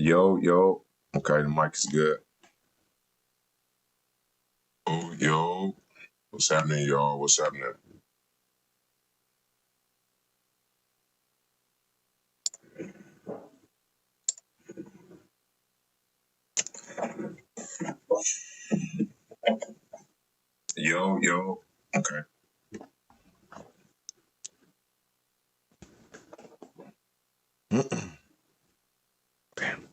Yo, yo. Okay, the mic is good. Oh, yo. What's happening, y'all? What's happening? Yo, yo. Okay. Damn.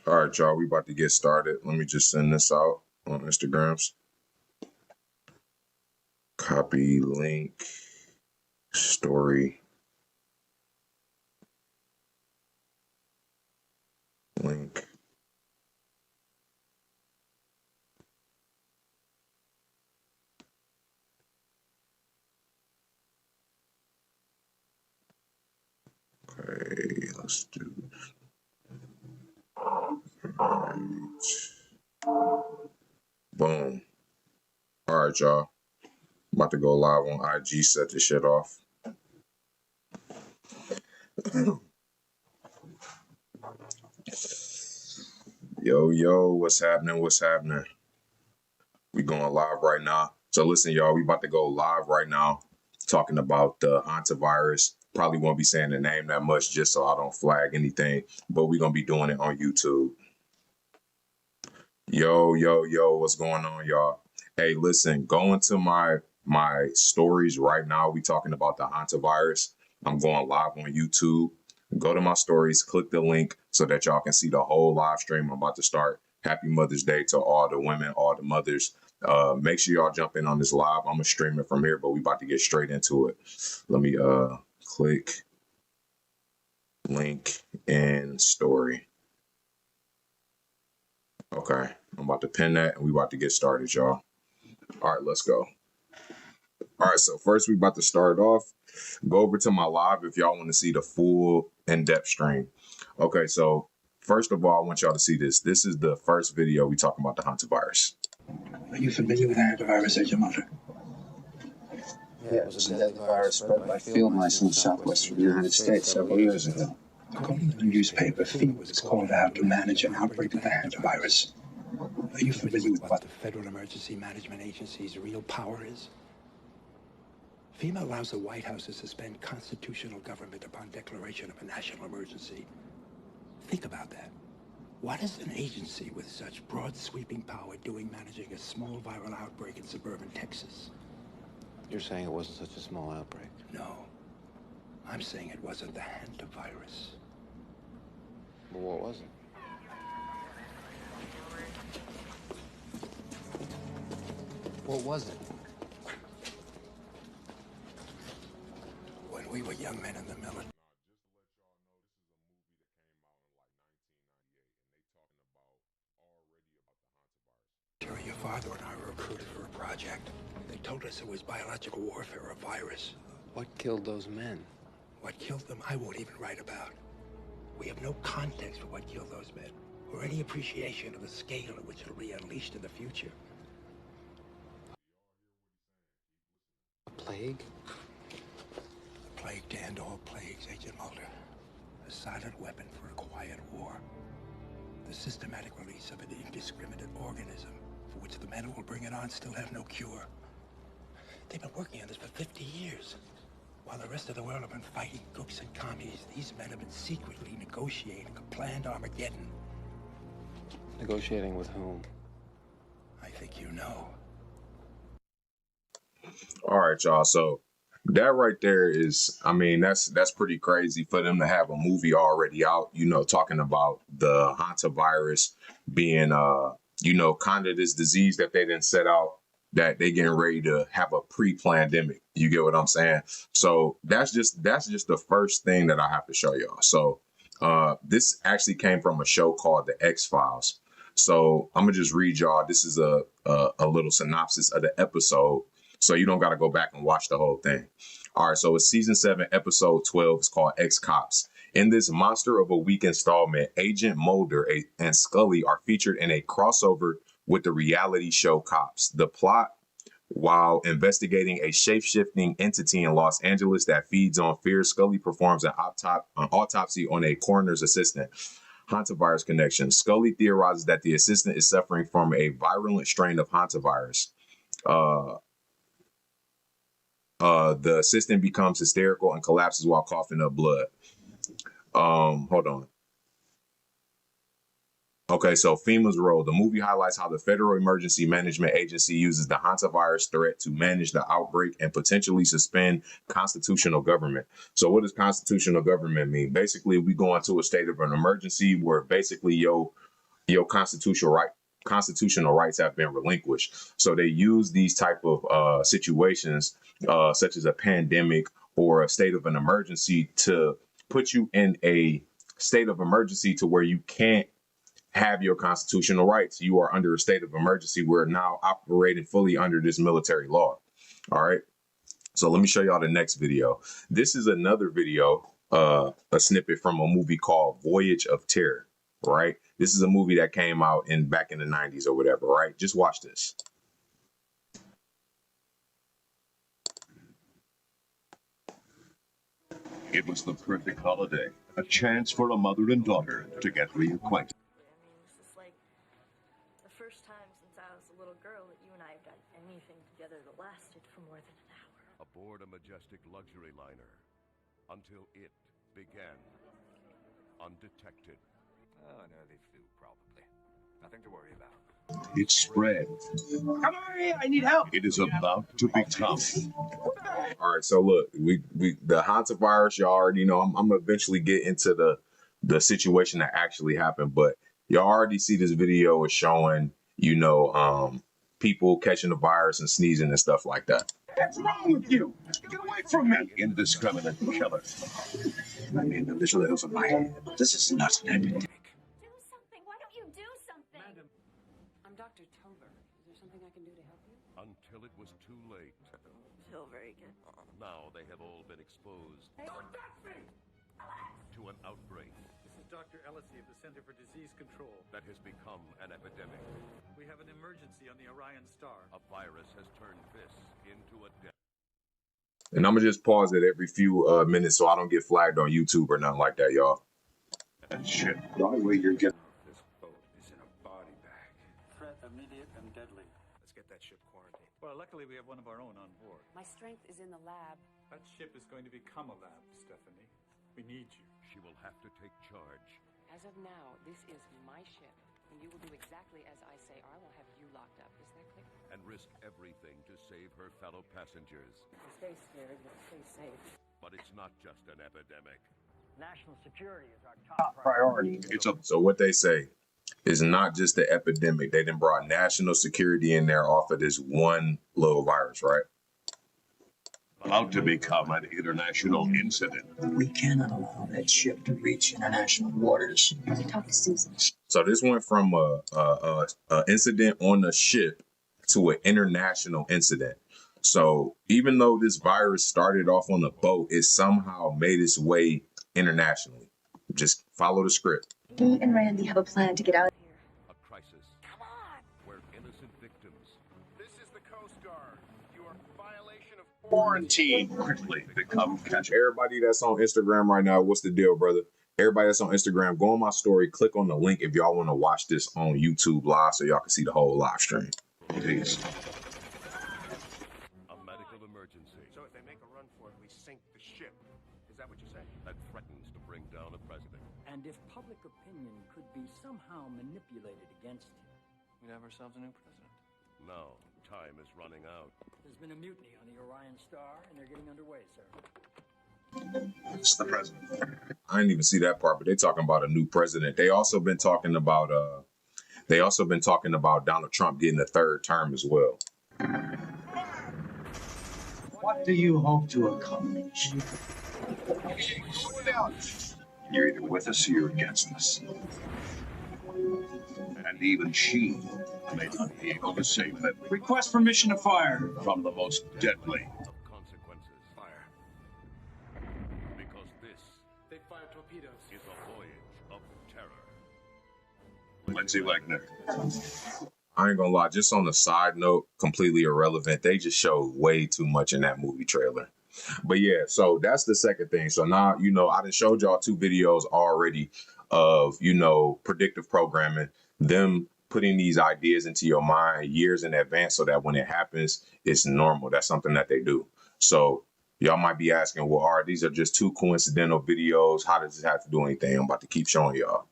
All right, y'all. We about to get started. Let me just send this out on Instagrams. Copy link, story, link. Okay, let's do right. Boom. All right, y'all. About to go live on IG, set this shit off. Yo, yo, what's happening? What's happening? We going live right now. So listen, y'all, we about to go live right now talking about the Hantavirus. Probably won't be saying the name that much just so I don't flag anything, but we're going to be doing it on YouTube. Yo, yo, yo, what's going on, y'all? Hey, listen, go into my stories right now. We talking about the Hantavirus. I'm going live on YouTube. Go to my stories, click the link so that y'all can see the whole live stream I'm about to start. Happy Mother's Day to all the women, all the mothers. Make sure y'all jump in on this live. I'm gonna stream it from here, but we about to get straight into it. Let me click link and story. Okay, I'm about to pin that and we about to get started, y'all. All right, let's go. All right, so first we about to start off. Go over to my live if y'all want to see the full in-depth stream. Okay, so first of all, I want y'all to see this. This is the first video we talking about the Hantavirus. Are you familiar with Hantavirus, Agent Mulder? Yeah, it was a deadly virus spread by field mice in the southwestern United States several years ago. According to the newspaper, FEMA was called out to manage an outbreak of the Hantavirus. Are you familiar with what the Federal Emergency Management Agency's real power is? FEMA allows the White House to suspend constitutional government upon declaration of a national emergency. Think about that. What is an agency with such broad sweeping power doing managing a small viral outbreak in suburban Texas? You're saying it wasn't such a small outbreak? No. I'm saying it wasn't the Hantavirus. Well, what was it? What was it? When we were young men in the military. Your father and I were recruited for a project. They told us it was biological warfare or a virus. What killed those men? What killed them, I won't even write about. We have no context for what killed those men, or any appreciation of the scale at which it'll be unleashed in the future. A plague? The plague to end all plagues, Agent Mulder. A silent weapon for a quiet war. The systematic release of an indiscriminate organism for which the men who will bring it on still have no cure. They've been working on this for 50 years. While the rest of the world have been fighting crooks and commies, these men have been secretly negotiating a planned Armageddon. Negotiating with whom? I think you know. All right, y'all. So that right there is, I mean, that's pretty crazy for them to have a movie already out, you know, talking about the Hantavirus being, you know, kind of this disease that they didn't set out, that they getting ready to have a pre-pandemic. You get what I'm saying? So that's just the first thing that I have to show y'all. So this actually came from a show called The X-Files. So I'm gonna just read y'all. This is a little synopsis of the episode, so you don't got to go back and watch the whole thing. All right, so it's season 7, episode 12. It's called Ex-Cops. In this monster of a week installment, Agent Mulder and Scully are featured in a crossover with the reality show Cops. The plot: While investigating a shape-shifting entity in Los Angeles that feeds on fear, Scully performs an autopsy on a coroner's assistant. Hantavirus Connection. Scully theorizes that the assistant is suffering from a virulent strain of Hantavirus. The assistant becomes hysterical and collapses while coughing up blood. Hold on. Okay, so FEMA's role. The movie highlights how the Federal Emergency Management Agency uses the hantavirus threat to manage the outbreak and potentially suspend constitutional government. So what does constitutional government mean? Basically, we go into a state of an emergency where basically your constitutional rights have been relinquished. So they use these type of situations, such as a pandemic or a state of an emergency, to put you in a state of emergency to where you can't have your constitutional rights. You are under a state of emergency. We're now operating fully under this military law. All right. So let me show y'all the next video. This is another video, a snippet from a movie called Voyage of Terror. Right. This is a movie that came out back in the 90s or whatever. Right. Just watch this. It was the perfect holiday, a chance for a mother and daughter to get reacquainted. This is like the first time since I was a little girl that you and I have done anything together that lasted for more than an hour. Aboard a majestic luxury liner, until it began, undetected. Oh, an early flu, probably. Nothing to worry about. It spread. Come on, I need help. It is about to become. All right, so look, we the hantavirus, y'all already know. I'm gonna eventually get into the situation that actually happened, but y'all already see this video is showing, people catching the virus and sneezing and stuff like that. What's wrong with you? Get away from me! An indiscriminate killer. I mean, the visuals of my head. This is not an epidemic. Do something. Why don't you do something? Madam, I'm Dr. Tover. Is there something I can do to help you? Until it was too late. I don't feel very good. Now they have all been exposed to an outbreak This is Dr. Ellisy of the Center for Disease Control. that has become an epidemic. We have an emergency on the Orion Star. A virus has turned this into a death. And I'm gonna just pause it every few minutes so I don't get flagged on YouTube or nothing like that, y'all. And shit. The only way you're getting This boat is in a body bag. Threat immediate and deadly. Let's get that ship quarantined. Well, luckily we have one of our own on board. My strength is in the lab. That ship is going to become a lab, Stephanie. We need you. She will have to take charge. As of now, this is my ship, and you will do exactly as I say, or I will have you locked up. Is that clear? And risk everything to save her fellow passengers. Stay scared, but stay safe. But it's not just an epidemic. National security is our top priority. It's a So what they say is not just the epidemic. They done brought national security in there off of this one little virus, right? about to become an international incident. We cannot allow that ship to reach international waters. Talk to Susan. So this went from a incident on the ship to an international incident. So even though this virus started off on a boat, it somehow made its way internationally. Just follow the script. Me and Randy have a plan to get out of here. A crisis. Come on! Where innocent victims. This is the Coast Guard. You are in violation of Quarantine quickly become catch. Everybody that's on Instagram right now, what's the deal, brother? Everybody that's on Instagram, go on my story, click on the link if y'all want to watch this on YouTube live so y'all can see the whole live stream. Peace. A medical emergency. So if they make a run for it, we sink the ship. Is that what you're saying? That threatens to bring down a president. And if public opinion could be somehow manipulated against him. We'd have ourselves a new president. Now, time is running out. There's been a mutiny on the Orion Star, and they're getting underway, sir. It's the president. I didn't even see that part, but they're talking about a new president. They also been talking about Donald Trump getting a third term as well. What do you hope to accomplish? Slow down. You're either with us or you're against us. And even she may not be able to save them Request permission to fire. from the most deadly of consequences. Fire. Because this They fire torpedoes. is a voyage of terror. Lindsay Wagner. I ain't gonna lie, just on a side note, completely irrelevant. They just showed way too much in that movie trailer. But yeah, so that's the second thing. So now, I done showed y'all 2 videos already of, predictive programming, them putting these ideas into your mind years in advance so that when it happens, it's normal. That's something that they do. So y'all might be asking, well, these are just 2 coincidental videos. How does this have to do anything? I'm about to keep showing y'all.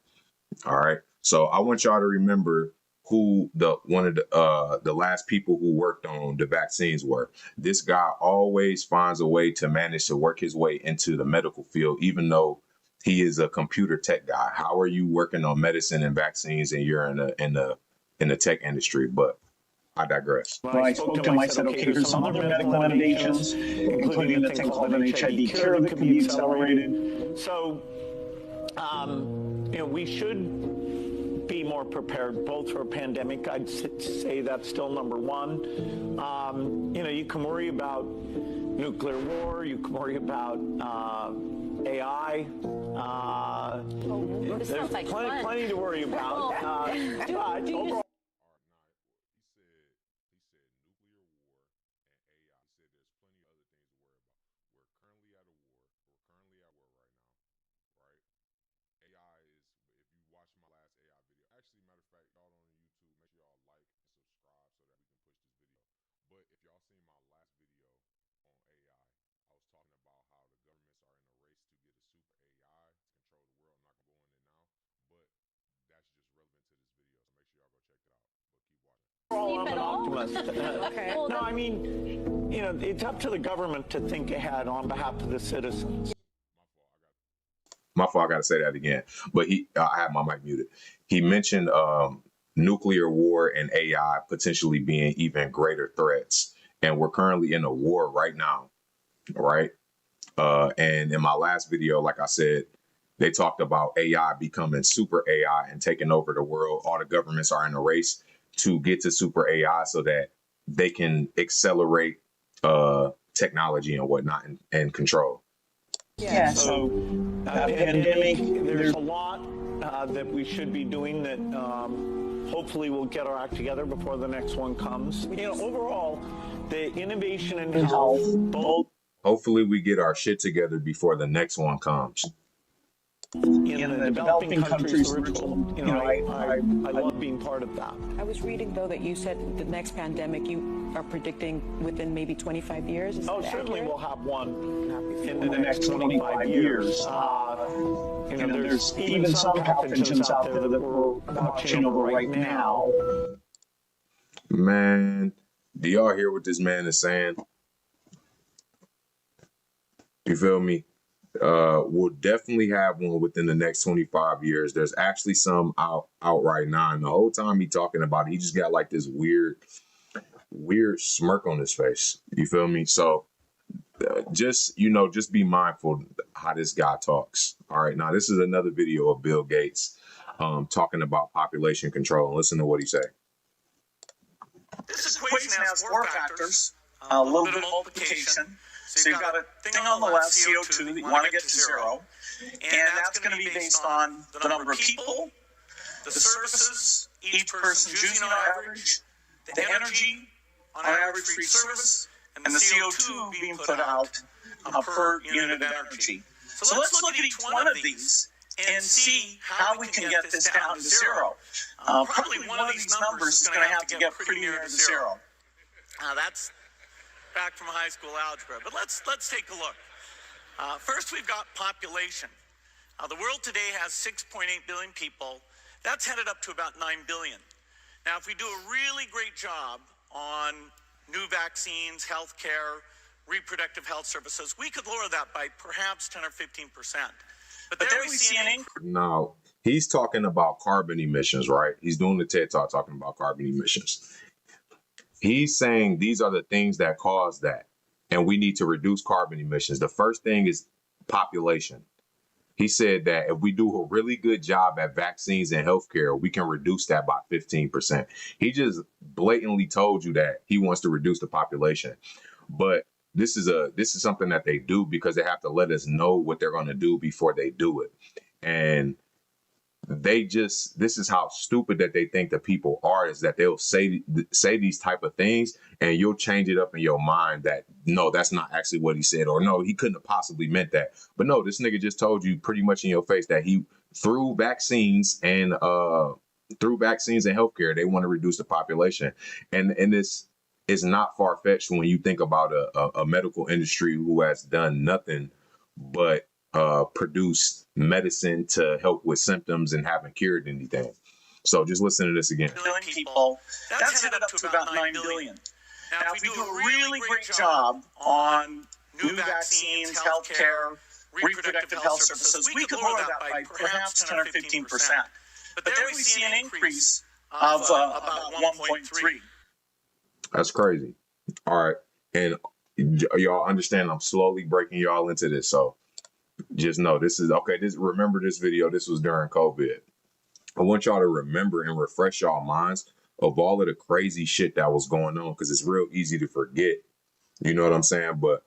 All right. So I want y'all to remember who one of the last people who worked on the vaccines were. This guy always finds a way to manage to work his way into the medical field, even though he is a computer tech guy. How are you working on medicine and vaccines and you're in the tech industry? But I digress. When I spoke to him, I said, okay, here's some other medical innovations, including the thing called an HIV cure that can be accelerated. So, we should be more prepared both for a pandemic. I'd say that's still number one. You can worry about nuclear war. You can worry about AI. There's plenty to worry about. But overall, I'm an optimist. Okay. No, I mean, it's up to the government to think ahead on behalf of the citizens. My fault, I got to say that again. But I had my mic muted. He mentioned nuclear war and AI potentially being even greater threats. And we're currently in a war right now, right? And in my last video, like I said, they talked about AI becoming super AI and taking over the world. All the governments are in a race to get to super AI so that they can accelerate technology and whatnot and control. Yeah, so pandemic, there's a lot that we should be doing that hopefully we'll get our act together before the next one comes. Overall, the innovation in health, both. Hopefully we get our shit together before the next one comes. In the developing countries, I love being part of that. I was reading, though, that you said the next pandemic you are predicting within maybe 25 years. Is certainly accurate? We'll have one in the next 25 years. There's even some pathogens out there that we're watching over right now. Man, do y'all hear what this man is saying? You feel me? We'll definitely have one within the next 25 years. There's actually some out right now. And the whole time he talking about it, he just got like this weird smirk on his face. You feel me? So just be mindful how this guy talks. All right. Now, this is another video of Bill Gates talking about population control. Listen to what he said. This equation has 4 factors, a little bit of multiplication. So you've got a thing on the left, CO2, that you want to get to 0. And that's going to be based on the number of people, the services each person's using on average, the energy on average for each service, and the CO2 being put out per unit of energy. So let's look at each one of these and see how we can get this down to 0. Probably one of these numbers is going to have to get pretty near to 0. That's back from high school algebra, but let's take a look. First, we've got population. The world today has 6.8 billion people. That's headed up to about 9 billion. Now, if we do a really great job on new vaccines, healthcare, reproductive health services, we could lower that by perhaps 10 or 15%. But there we see an increase. Now, he's talking about carbon emissions, right? He's doing the TED Talk talking about carbon emissions. He's saying these are the things that cause that, and we need to reduce carbon emissions. The first thing is population. He said that if we do a really good job at vaccines and healthcare, we can reduce that by 15%. He just blatantly told you that he wants to reduce the population. But this is something that they do because they have to let us know what they're going to do before they do it. And this is how stupid that they think the people are, is that they'll say these type of things and you'll change it up in your mind that no, that's not actually what he said, or no, he couldn't have possibly meant that. But no, this nigga just told you pretty much in your face that he through vaccines and healthcare, they want to reduce the population. And this is not far-fetched when you think about a medical industry who has done nothing but produce medicine to help with symptoms and haven't cured anything. So just listen to this again. People, that's headed up to about 9 billion. Now, if we do a really great job on new vaccines, healthcare, reproductive health services, we could lower that by perhaps 10 or 15%. But there we see an increase of about 1.3. That's crazy. All right. And y'all understand I'm slowly breaking y'all into this. So just know this is okay. Remember this video. This was during COVID. I want y'all to remember and refresh y'all minds of all of the crazy shit that was going on, because it's real easy to forget. You know what I'm saying? But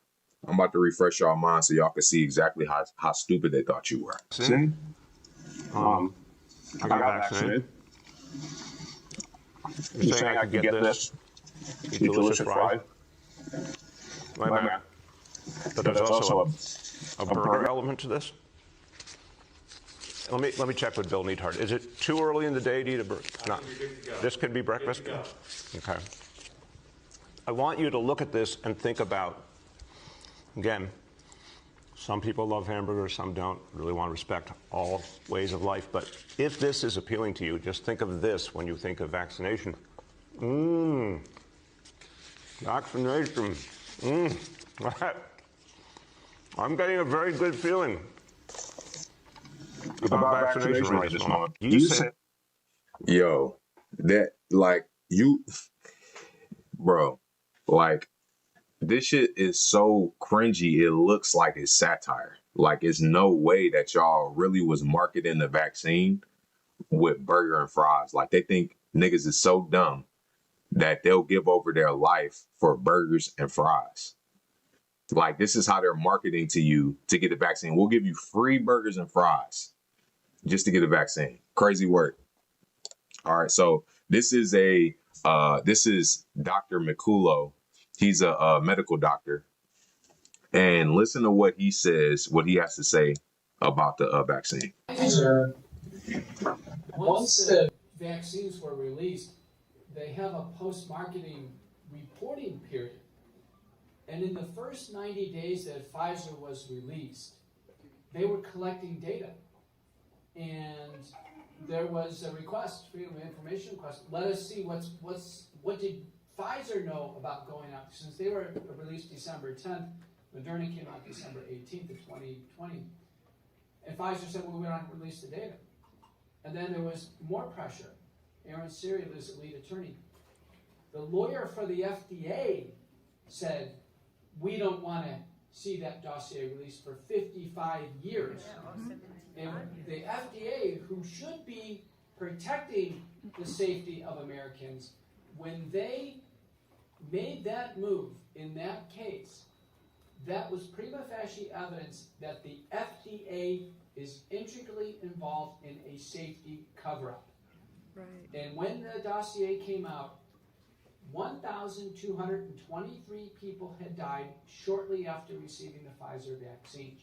I'm about to refresh y'all minds so y'all can see exactly how stupid they thought you were. See? I got vaccinated. You're saying I could get this? Eat delicious fries? Wait a minute. But there's also a burger element to this? Let me check with Bill Neathart. Is it too early in the day to eat a burger? No. This could be breakfast? Okay. I want you to look at this and think about, again, some people love hamburgers, some don't. Really want to respect all ways of life. But if this is appealing to you, just think of this when you think of vaccination. Vaccination. I'm getting a very good feeling about vaccination right this moment. You said, yo, that like you, bro, like this shit is so cringy. It looks like it's satire. Like it's no way that y'all really was marketing the vaccine with burger and fries. Like they think niggas is so dumb that they'll give over their life for burgers and fries. Like this is how they're marketing to you to get the vaccine. We'll give you free burgers and fries just to get a vaccine. Crazy work. All right, so this is Dr. Mikulo. He's a medical doctor, and listen to what he says, what he has to say about the vaccine. Once the vaccines were released, they have a post-marketing reporting period. And in the first 90 days that Pfizer was released, they were collecting data. And there was a request, Freedom of Information request. Let us see what did Pfizer know about going out, since they were released December 10th. Moderna came out December 18th of 2020. And Pfizer said, well, we don't release the data. And then there was more pressure. Aaron Siri was the lead attorney. The lawyer for the FDA said, we don't want to see that dossier released for 55 years. And the FDA, who should be protecting the safety of Americans, when they made that move in that case, that was prima facie evidence that the FDA is intricately involved in a safety cover-up. Right. And when the dossier came out, 1,223 people had died shortly after receiving the Pfizer vaccine.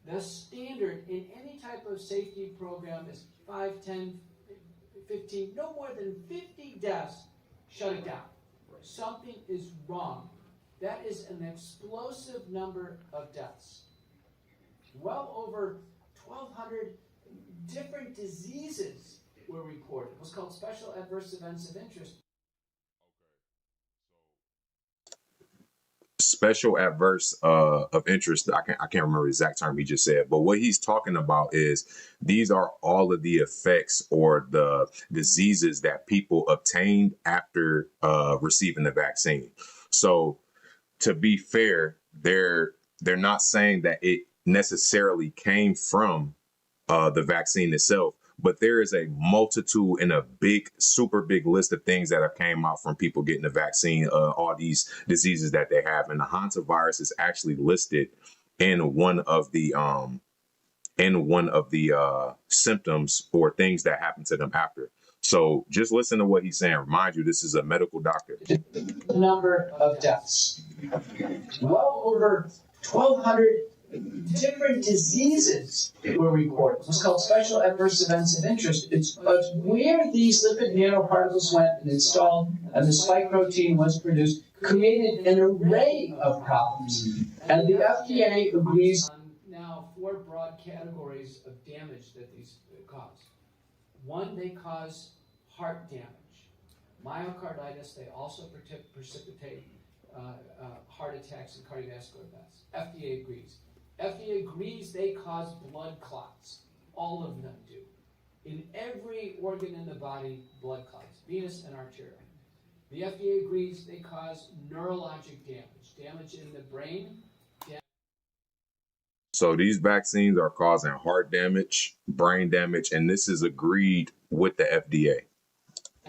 The standard in any type of safety program is 5, 10, 15, no more than 50 deaths, shut it down. Something is wrong. That is an explosive number of deaths. Well over 1,200 different diseases were reported. It was called special adverse events of interest. Special adverse of interest. I can't remember the exact term he just said, but what he's talking about is these are all of the effects or the diseases that people obtained after receiving the vaccine. So to be fair, they're not saying that it necessarily came from the vaccine itself, but there is a multitude and a big, super big list of things that have came out from people getting the vaccine, all these diseases that they have. And the Hantavirus is actually listed in one of the in one of the symptoms or things that happen to them after. So just listen to what he's saying. Remind you, this is a medical doctor. The number of deaths. Well over 1,200 different diseases were reported. It's called special adverse events of interest. It's where these lipid nanoparticles went and installed and the spike protein was produced, created an array of problems. And the FDA agrees. Now, 4 broad categories of damage that these cause. One, they cause heart damage. Myocarditis, they also precipitate heart attacks and cardiovascular deaths. FDA agrees. FDA agrees they cause blood clots. All of them do. In every organ in the body, blood clots, venous and arterial. The FDA agrees they cause neurologic damage, damage in the brain. So these vaccines are causing heart damage, brain damage, and this is agreed with the FDA.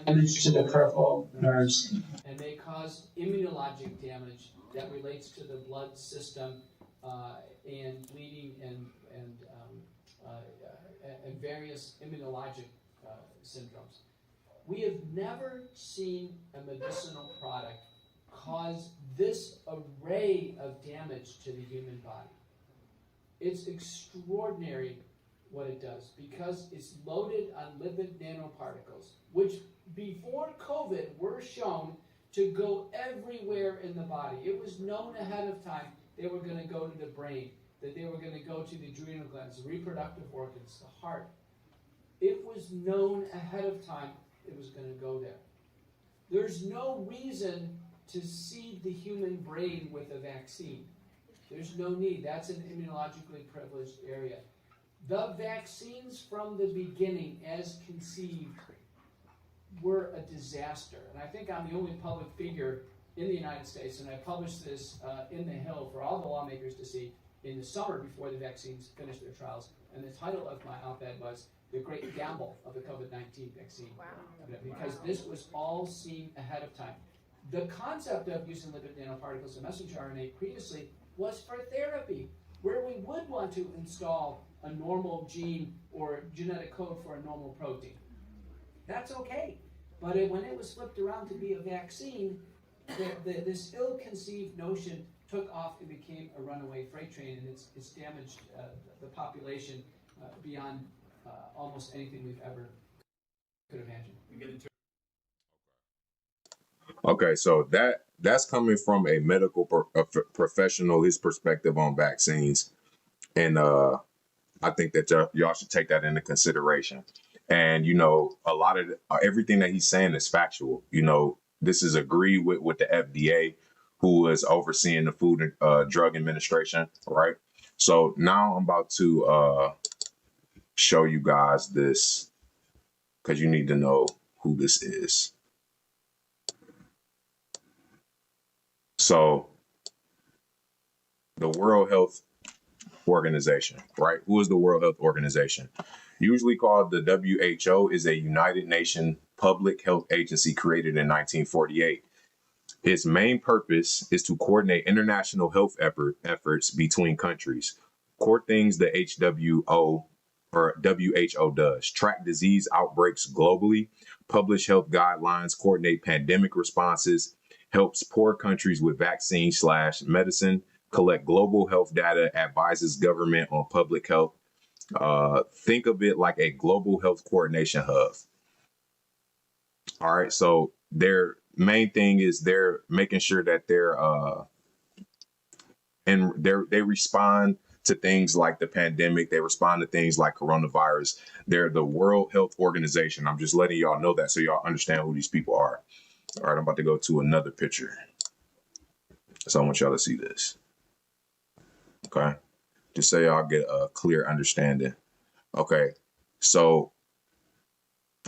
Damage to the peripheral nerves. And they cause immunologic damage that relates to the blood system and bleeding and various immunologic syndromes. We have never seen a medicinal product cause this array of damage to the human body. It's extraordinary what it does because it's loaded on lipid nanoparticles, which before COVID were shown to go everywhere in the body. It was known ahead of time they were going to go to the brain, that they were going to go to the adrenal glands, the reproductive organs, the heart. It was known ahead of time it was going to go there. There's no reason to seed the human brain with a vaccine. There's no need. That's an immunologically privileged area. The vaccines from the beginning, as conceived, were a disaster. And I think I'm the only public figure in the United States, and I published this in the Hill for all the lawmakers to see in the summer before the vaccines finished their trials. And the title of my op-ed was The Great Gamble of the COVID-19 Vaccine. Wow. Because this was all seen ahead of time. The concept of using lipid nanoparticles and messenger RNA previously was for therapy, where we would want to install a normal gene or genetic code for a normal protein. That's okay. But when it was flipped around to be a vaccine, this ill-conceived notion took off and became a runaway freight train, and it's damaged the population beyond almost anything we've ever could imagine. Okay, so that's coming from a medical professional, his perspective on vaccines, and I think that y'all should take that into consideration. And you know, a lot of everything that he's saying is factual. You know, this is agreed with the FDA, who is overseeing the Food and Drug Administration, right? So now I'm about to show you guys this because you need to know who this is. So the World Health Organization, right? Who is the World Health Organization? Usually called the WHO, is a United Nations public health agency created in 1948. Its main purpose is to coordinate international health efforts between countries. Core things the WHO does: track disease outbreaks globally, publish health guidelines, coordinate pandemic responses, helps poor countries with vaccine/medicine, collect global health data, advises government on public health. Think of it like a global health coordination hub. All right, so their main thing is they're making sure that they respond to things like the pandemic. They respond to things like coronavirus. They're the World Health Organization. I'm just letting y'all know that so y'all understand who these people are. All right, I'm about to go to another picture. So I want y'all to see this. Okay, just so y'all get a clear understanding. Okay, so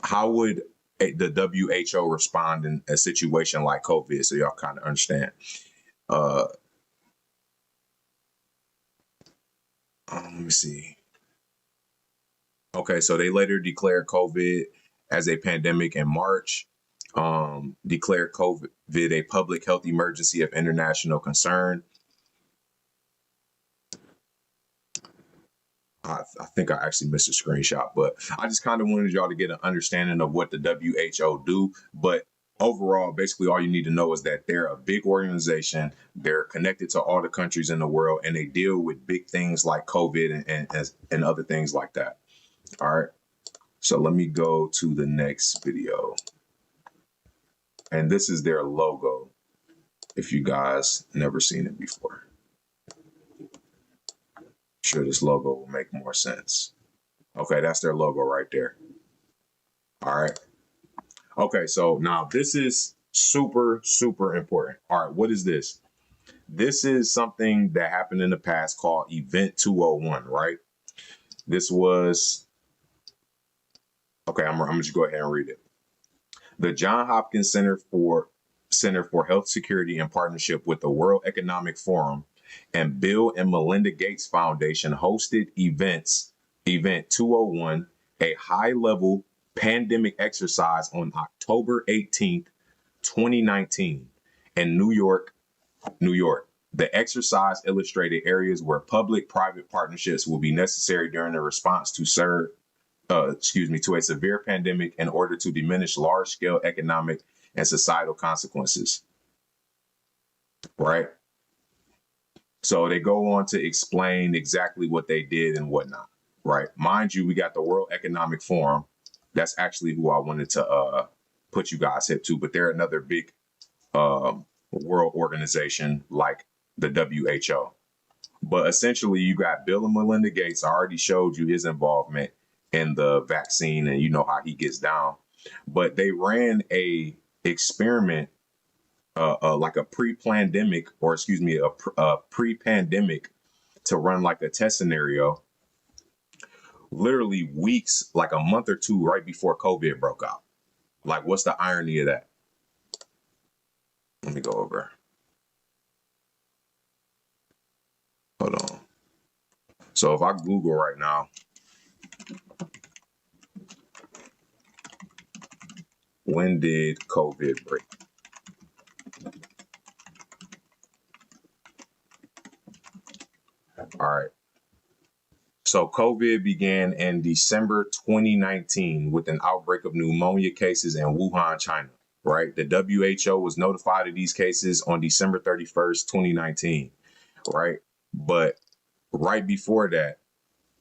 how would the WHO respond in a situation like COVID, so y'all kind of understand? Let me see. Okay, so they later declared COVID as a pandemic in March, declared COVID a public health emergency of international concern. I think I actually missed a screenshot, but I just kind of wanted y'all to get an understanding of what the WHO do. But overall, basically all you need to know is that they're a big organization. They're connected to all the countries in the world, and they deal with big things like COVID and other things like that. All right. So let me go to the next video. And this is their logo, if you guys never seen it before. Sure, this logo will make more sense. Okay, that's their logo right there. All right. Okay, so now this is super, super important. All right, what is this? This is something that happened in the past called Event 201, right? This was, okay, I'm gonna just go ahead and read it. The Johns Hopkins Center for Health Security, in partnership with the World Economic Forum and Bill and Melinda Gates Foundation, hosted Event 201, a high-level pandemic exercise on October 18th, 2019 in New York, New York. The exercise illustrated areas where public-private partnerships will be necessary during the response to a severe pandemic in order to diminish large-scale economic and societal consequences. Right? So they go on to explain exactly what they did and whatnot. Right? Mind you, we got the World Economic Forum. That's actually who I wanted to put you guys hip to, but they're another big world organization like the WHO. But essentially, you got Bill and Melinda Gates. I already showed you his involvement in the vaccine, and you know how he gets down. But they ran a experiment, like a pre-pandemic, a pre-pandemic, to run like a test scenario, literally weeks, like a month or two right before COVID broke out. Like, what's the irony of that? Let me go over. Hold on. So if I Google right now, when did COVID break? All right. So COVID began in December 2019 with an outbreak of pneumonia cases in Wuhan, China, right? The WHO was notified of these cases on December 31st, 2019, right? But right before that,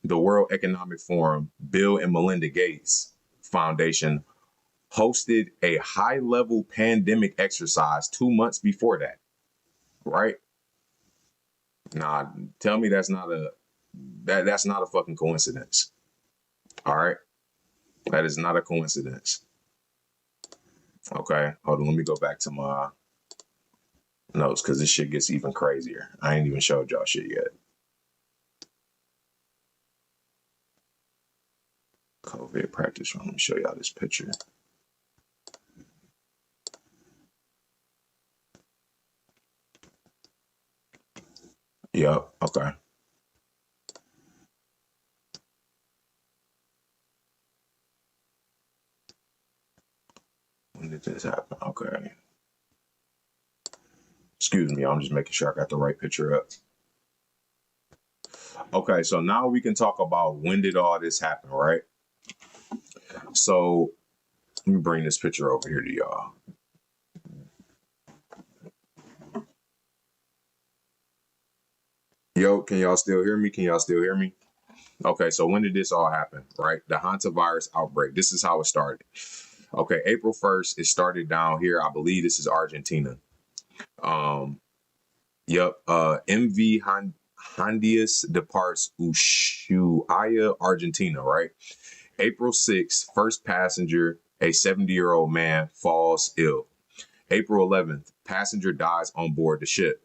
the World Economic Forum, Bill and Melinda Gates Foundation, hosted a high-level pandemic exercise 2 months before that, right? Nah, tell me that's not a fucking coincidence. All right? That is not a coincidence. Okay, hold on, let me go back to my notes because this shit gets even crazier. I ain't even showed y'all shit yet. COVID practice room. Let me show y'all this picture. Yep, okay. When did this happen? Okay. Excuse me, I'm just making sure I got the right picture up. Okay, so now we can talk about when did all this happen, right? So let me bring this picture over here to y'all. Yo, can y'all still hear me? Can y'all still hear me? Okay, so when did this all happen, right? The Hantavirus outbreak. This is how it started. Okay, April 1st, it started down here. I believe this is Argentina. MV Handius departs Ushuaia, Argentina, right? April 6th, first passenger, a 70-year-old man, falls ill. April 11th, passenger dies on board the ship.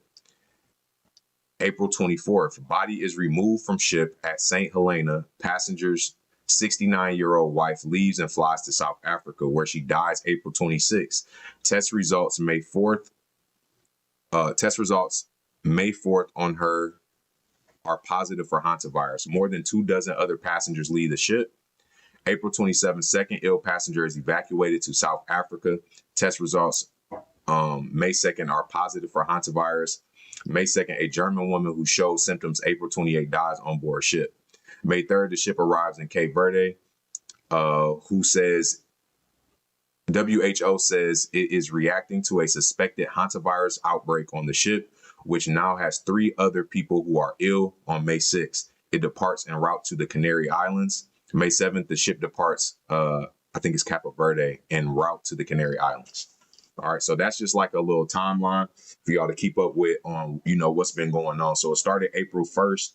April 24th, body is removed from ship at St. Helena. Passenger's 69-year-old wife leaves and flies to South Africa, where she dies April 26th. Test results May 4th on her are positive for Hantavirus. More than 24 other passengers leave the ship. April 27th, second ill passenger is evacuated to South Africa. Test results May 2nd are positive for Hantavirus. May 2nd, a German woman who showed symptoms April 28th dies on board ship. May 3rd, the ship arrives in Cape Verde, WHO says it is reacting to a suspected hantavirus outbreak on the ship, which now has 3 other people who are ill. On May 6th, it departs en route to the Canary Islands. May 7th, the ship departs, I think it's Cape Verde, en route to the Canary Islands. All right, so that's just like a little timeline for y'all to keep up with on, what's been going on. So it started April 1st,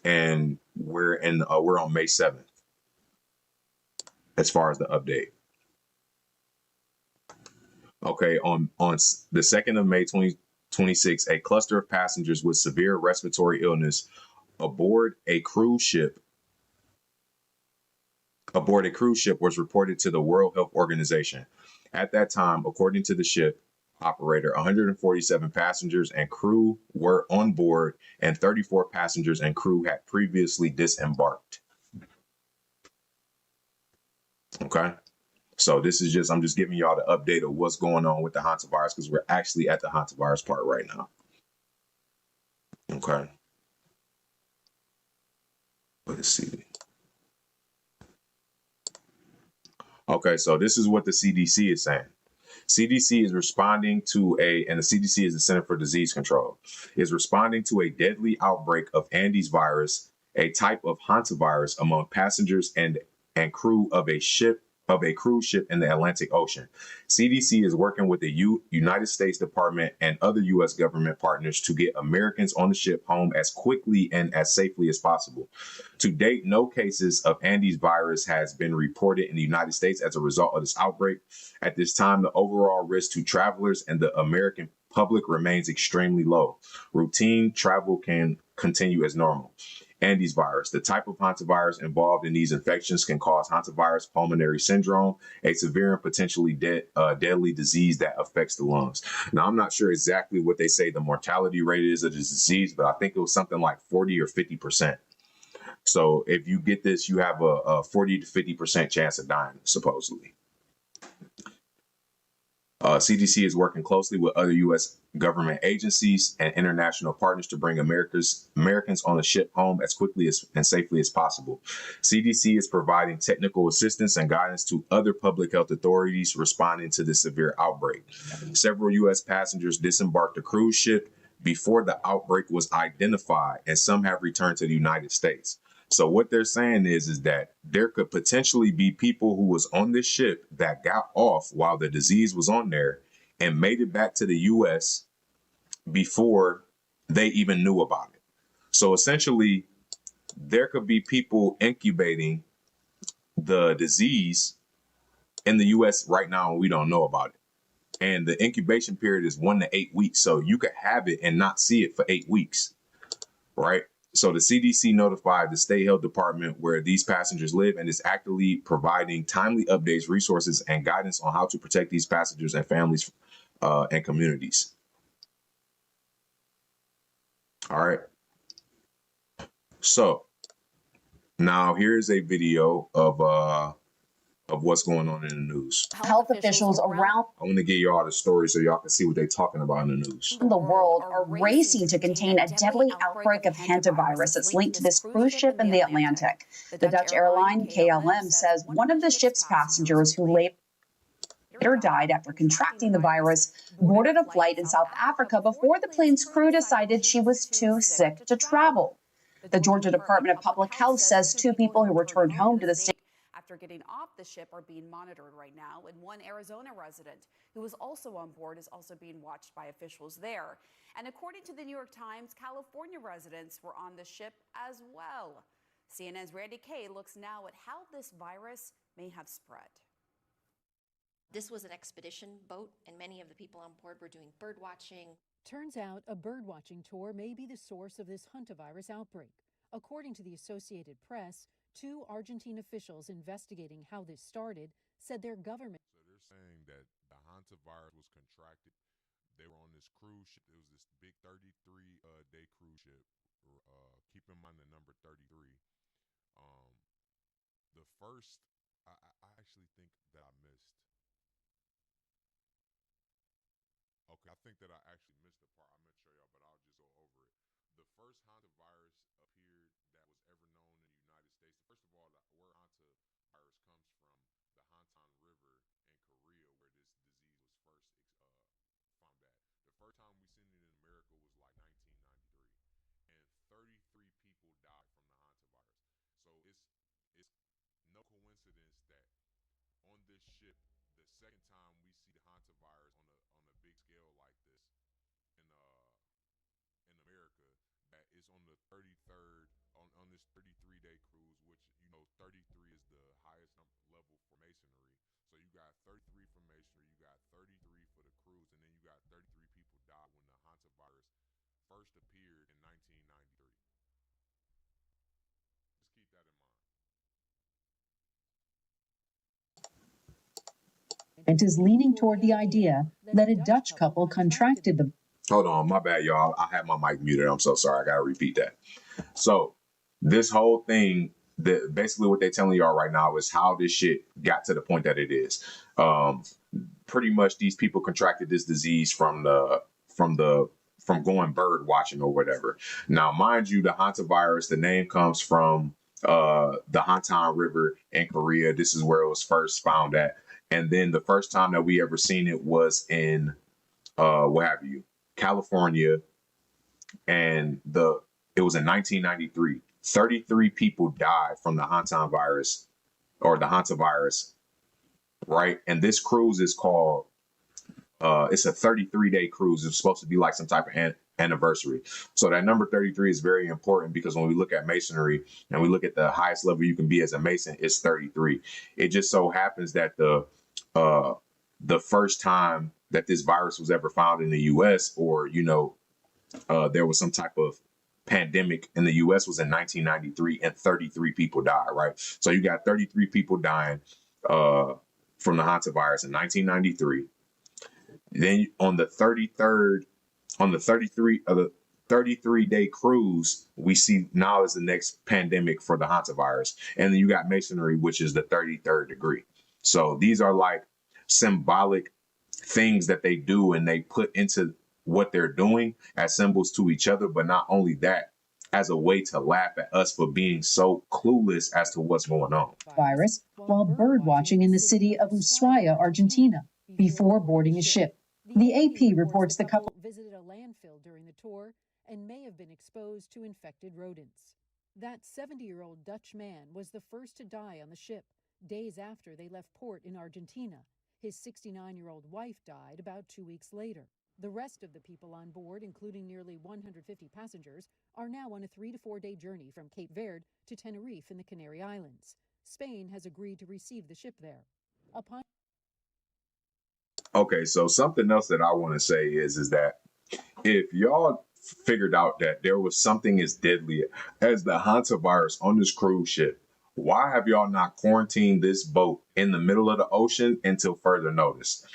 and we're on May 7th as far as the update. Okay, on the 2nd of May 2026, a cluster of passengers with severe respiratory illness aboard a cruise ship was reported to the World Health Organization. At that time, according to the ship operator, 147 passengers and crew were on board, and 34 passengers and crew had previously disembarked. Okay, so this is I'm just giving y'all the update of what's going on with the hantavirus, because we're actually at the hantavirus part right now. Okay, let's see. Okay, so this is what the CDC is saying. CDC is responding to and the CDC is the Center for Disease Control, is responding to a deadly outbreak of Andes virus, a type of hantavirus, among passengers and crew of a cruise ship in the Atlantic Ocean. CDC is working with the United States Department and other U.S. government partners to get Americans on the ship home as quickly and as safely as possible. To date, no cases of Andes virus has been reported in the United States as a result of this outbreak. At this time, the overall risk to travelers and the American public remains extremely low. Routine travel can continue as normal. Andes virus, the type of hantavirus involved in these infections, can cause hantavirus pulmonary syndrome, a severe and potentially deadly disease that affects the lungs. Now, I'm not sure exactly what they say the mortality rate is of this disease, but I think it was something like 40 or 50%. So if you get this, you have a 40 to 50% chance of dying, supposedly. CDC is working closely with other U.S. government agencies and international partners to bring Americans on the ship home as quickly and safely as possible. CDC is providing technical assistance and guidance to other public health authorities responding to this severe outbreak. Several U.S. passengers disembarked the cruise ship before the outbreak was identified, and some have returned to the United States. So what they're saying is that there could potentially be people who was on this ship that got off while the disease was on there and made it back to the U.S. before they even knew about it. So essentially, there could be people incubating the disease in the U.S. right now, and we don't know about it. And the incubation period is 1 to 8 weeks. So you could have it and not see it for 8 weeks, right? So the CDC notified the State Health Department where these passengers live and is actively providing timely updates, resources, and guidance on how to protect these passengers and families and communities. All right. So now here's a video of what's going on in the news. Health officials around I want to give you all the story so y'all can see what they're talking about in the news. the world are racing to contain a deadly outbreak of hantavirus that's linked to this cruise ship in the Atlantic. The Dutch airline KLM says one of the ship's passengers who later died after contracting the virus boarded a flight in South Africa before the plane's crew decided she was too sick to travel. The Georgia Department of Public Health says 2 people who returned home to the state after getting off the ship are being monitored right now, and one Arizona resident who was also on board is also being watched by officials there. And according to the New York Times, California residents were on the ship as well. CNN's Randy Kay looks now at how this virus may have spread. This was an expedition boat, and many of the people on board were doing bird watching. Turns out a bird watching tour may be the source of this hantavirus outbreak. According to the Associated Press, 2 Argentine officials investigating how this started said their government. So they're saying that the hantavirus was contracted. They were on this cruise ship. It was this big 33-day cruise ship. Keep in mind the number 33. The first, I actually think that I missed. Okay, I think that I actually missed the part I meant to show y'all, but I'll just go over it. The first hantavirus appeared coincidence that on this ship, the second time we see the hantavirus on a big scale like this in America, that is on the 33rd on this 33-day cruise, which 33 is the highest level for masonry. So you got 33 for masonry, you got 33 for the cruise, and then you got 33 people died when the hantavirus first appeared in 1993. Just keep that in mind. And is leaning toward the idea that a Dutch couple contracted the. Hold on, my bad, y'all. I had my mic muted. I'm so sorry. I gotta repeat that. So this whole thing, that basically what they're telling y'all right now is how this shit got to the point that it is. Pretty much these people contracted this disease from going bird watching or whatever. Now, mind you, the Hantavirus, the name comes from the Hantan River in Korea. This is where it was first found at. And then the first time that we ever seen it was in California, and it was in 1993. 33 people died from the Hantavirus or the Hantavirus, right? And this cruise is called it's a 33-day cruise. It's supposed to be like some type of anniversary. So that number 33 is very important because when we look at masonry and we look at the highest level you can be as a mason, it's 33. It just so happens that the first time that this virus was ever found in the U.S. or there was some type of pandemic in the U.S. was in 1993, and 33 people died. Right, so you got 33 people dying from the Hantavirus in 1993. Then on the 33-day cruise, we see now is the next pandemic for the Hantavirus. And then you got masonry, which is the 33rd degree. So these are like symbolic things that they do and they put into what they're doing as symbols to each other. But not only that, as a way to laugh at us for being so clueless as to what's going on. Virus while bird watching in the city of Ushuaia, Argentina, before boarding a ship. The AP reports the couple visited a landfill during the tour and may have been exposed to infected rodents. That 70-year-old Dutch man was the first to die on the ship, days after they left port in Argentina. His 69-year-old wife died about 2 weeks later. The rest of the people on board, including nearly 150 passengers, are now on a 3 to 4 day journey from Cape Verde to Tenerife in the Canary Islands. Spain has agreed to receive the ship there. Okay, so something else that I want to say is that if y'all figured out that there was something as deadly as the Hantavirus on this cruise ship, why have y'all not quarantined this boat in the middle of the ocean until further notice?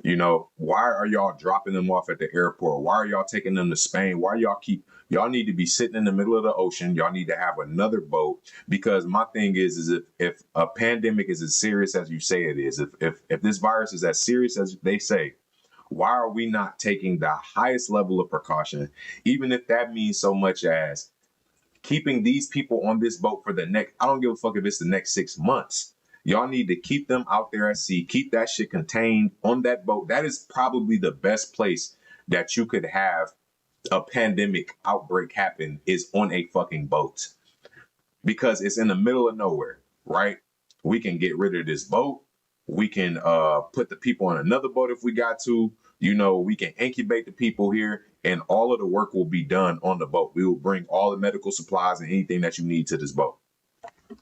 Why are y'all dropping them off at the airport? Why are y'all taking them to Spain? Why y'all need to be sitting in the middle of the ocean? Y'all need to have another boat, because my thing is if a pandemic is as serious as you say it is, if this virus is as serious as they say, why are we not taking the highest level of precaution, even if that means so much as keeping these people on this boat for I don't give a fuck if it's the next 6 months. Y'all need to keep them out there at sea, keep that shit contained on that boat. That is probably the best place that you could have a pandemic outbreak happen, is on a fucking boat, because it's in the middle of nowhere, right? We can get rid of this boat. We can put the people on another boat if we got to. We can incubate the people here, and all of the work will be done on the boat. We will bring all the medical supplies and anything that you need to this boat.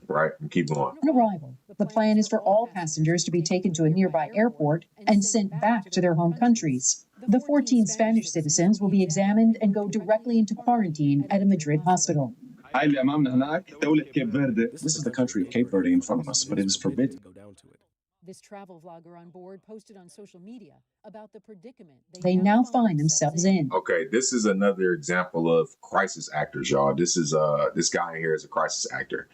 Right, and keep going. On arrival, the plan is for all passengers to be taken to a nearby airport and sent back to their home countries. The 14 Spanish citizens will be examined and go directly into quarantine at a Madrid hospital. This is the country of Cape Verde in front of us, but it is forbidden. This travel vlogger on board posted on social media about the predicament they now find themselves in. Okay, this is another example of crisis actors, y'all. This guy in here is a crisis actor.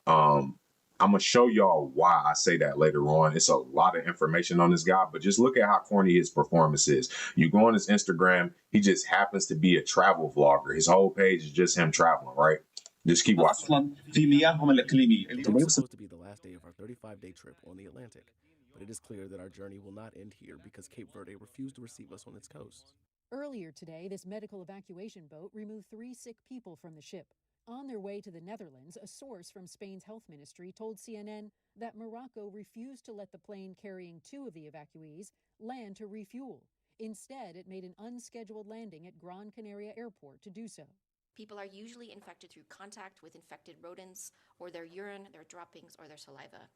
I'm gonna show y'all why I say that later on. It's a lot of information on this guy, but just look at how corny his performance is. You go on his Instagram, he just happens to be a travel vlogger. His whole page is just him traveling, right? Just keep watching. Today was supposed to be the last day of our 35-day trip on the Atlantic, but it is clear that our journey will not end here because Cape Verde refused to receive us on its coast. Earlier today, this medical evacuation boat removed 3 sick people from the ship. On their way to the Netherlands, a source from Spain's health ministry told CNN that Morocco refused to let the plane carrying 2 of the evacuees land to refuel. Instead, it made an unscheduled landing at Gran Canaria Airport to do so. People are usually infected through contact with infected rodents, or their urine, their droppings, or their saliva.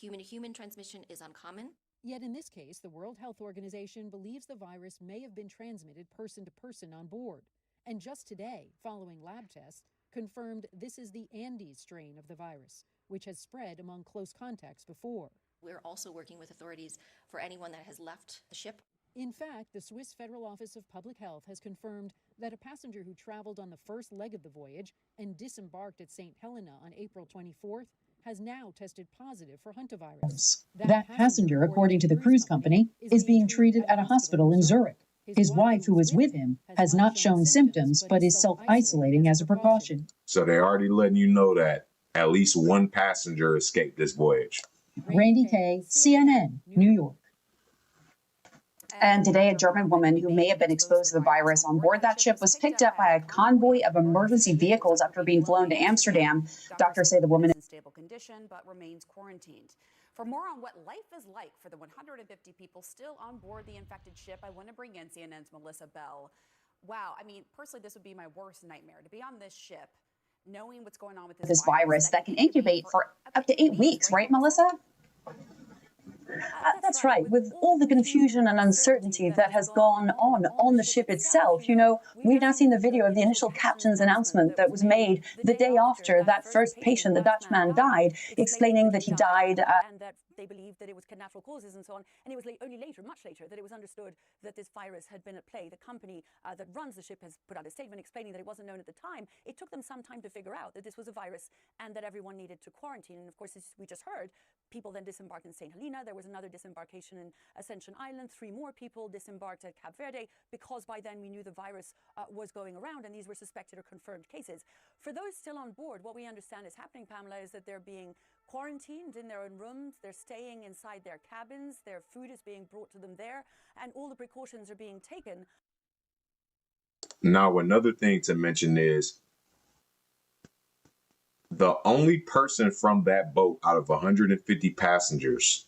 Human-to-human transmission is uncommon. Yet in this case, the World Health Organization believes the virus may have been transmitted person to person on board. And just today, following lab tests, confirmed this is the Andes strain of the virus, which has spread among close contacts before. We're also working with authorities for anyone that has left the ship. In fact, the Swiss Federal Office of Public Health has confirmed that a passenger who traveled on the first leg of the voyage and disembarked at St. Helena on April 24th has now tested positive for hantavirus. That passenger, according to the cruise company, is being treated at a hospital in Zurich. His wife, who was with him, has not shown symptoms but is self-isolating as a precaution. So they're already letting you know that at least one passenger escaped this voyage. Randy Kay, CNN, New York. And today, a German woman who may have been exposed to the virus on board that ship was picked up by a convoy of emergency vehicles after being flown to Amsterdam. Doctors say the woman is in stable condition but remains quarantined. For more on what life is like for the 150 people still on board the infected ship, I want to bring in CNN's Melissa Bell. Wow, I mean, personally, this would be my worst nightmare, to be on this ship, knowing what's going on with this virus that can incubate for up to 8 weeks, right, Melissa? That's right. With all the confusion and uncertainty that has gone on the ship itself, you know, we've now seen the video of the initial captain's announcement that was made the day after that first patient, the Dutchman, died, explaining that he died. And that they believed that it was natural causes and so on. And it was only later, much later, that it was understood that this virus had been at play. The company that runs the ship has put out a statement explaining that it wasn't known at the time. It took them some time to figure out that this was a virus and that everyone needed to quarantine. And of course, as we just heard, people then disembarked in St. Helena. There was another disembarkation in Ascension Island. 3 more people disembarked at Cape Verde because by then we knew the virus was going around and these were suspected or confirmed cases. For those still on board, what we understand is happening, Pamela, is that they're being quarantined in their own rooms. They're staying inside their cabins. Their food is being brought to them there, and all the precautions are being taken. Now, another thing to mention is the only person from that boat out of 150 passengers,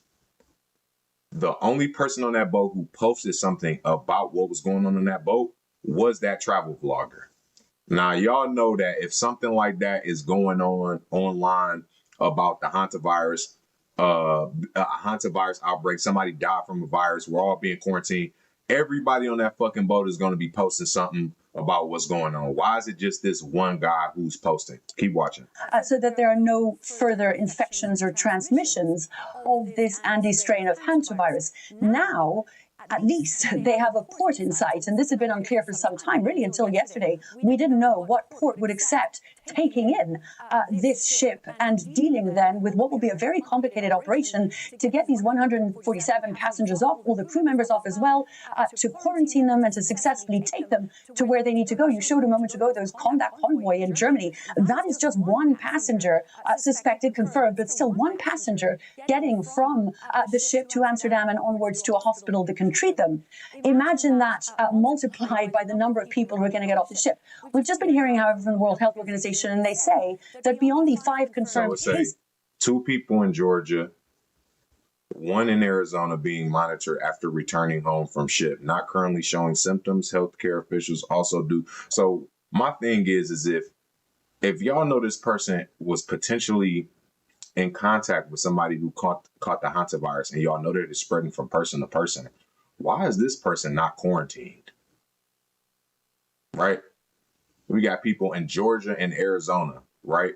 the only person on that boat who posted something about what was going on that boat was that travel vlogger. Now, y'all know that if something like that is going on online about the hantavirus, a hantavirus outbreak, somebody died from a virus, we're all being quarantined, everybody on that fucking boat is going to be posting something about what's going on. Why is it just this one guy who's posting? Keep watching. So that there are no further infections or transmissions of this Andes strain of hantavirus. Now, at least they have a port in sight, and this had been unclear for some time, really until yesterday. We didn't know what port would accept taking in this ship and dealing then with what will be a very complicated operation to get these 147 passengers off, all the crew members off as well, to quarantine them and to successfully take them to where they need to go. You showed a moment ago that convoy in Germany. That is just one passenger suspected, confirmed, but still one passenger getting from the ship to Amsterdam and onwards to a hospital that can treat them. Imagine that multiplied by the number of people who are going to get off the ship. We've just been hearing, however, from the World Health Organization, and they say that beyond the 5 confirmed cases, 2 people in Georgia, 1 in Arizona being monitored after returning home from ship, not currently showing symptoms. Healthcare officials also do. So my thing is if y'all know this person was potentially in contact with somebody who caught the hantavirus, and y'all know that it's spreading from person to person, why is this person not quarantined? Right? We got people in Georgia and Arizona, right?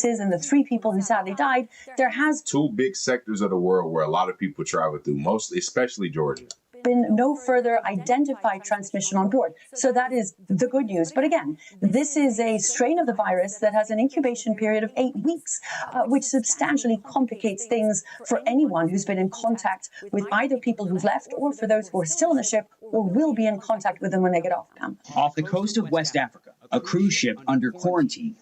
and the 3 people who sadly died, there has 2 big sectors of the world where a lot of people travel through, mostly, especially Georgia. Been no further identified transmission on board. So that is the good news. But again, this is a strain of the virus that has an incubation period of 8 weeks, which substantially complicates things for anyone who's been in contact with either people who've left or for those who are still on the ship or will be in contact with them when they get off. Off the coast of West Africa, a cruise ship under quarantine.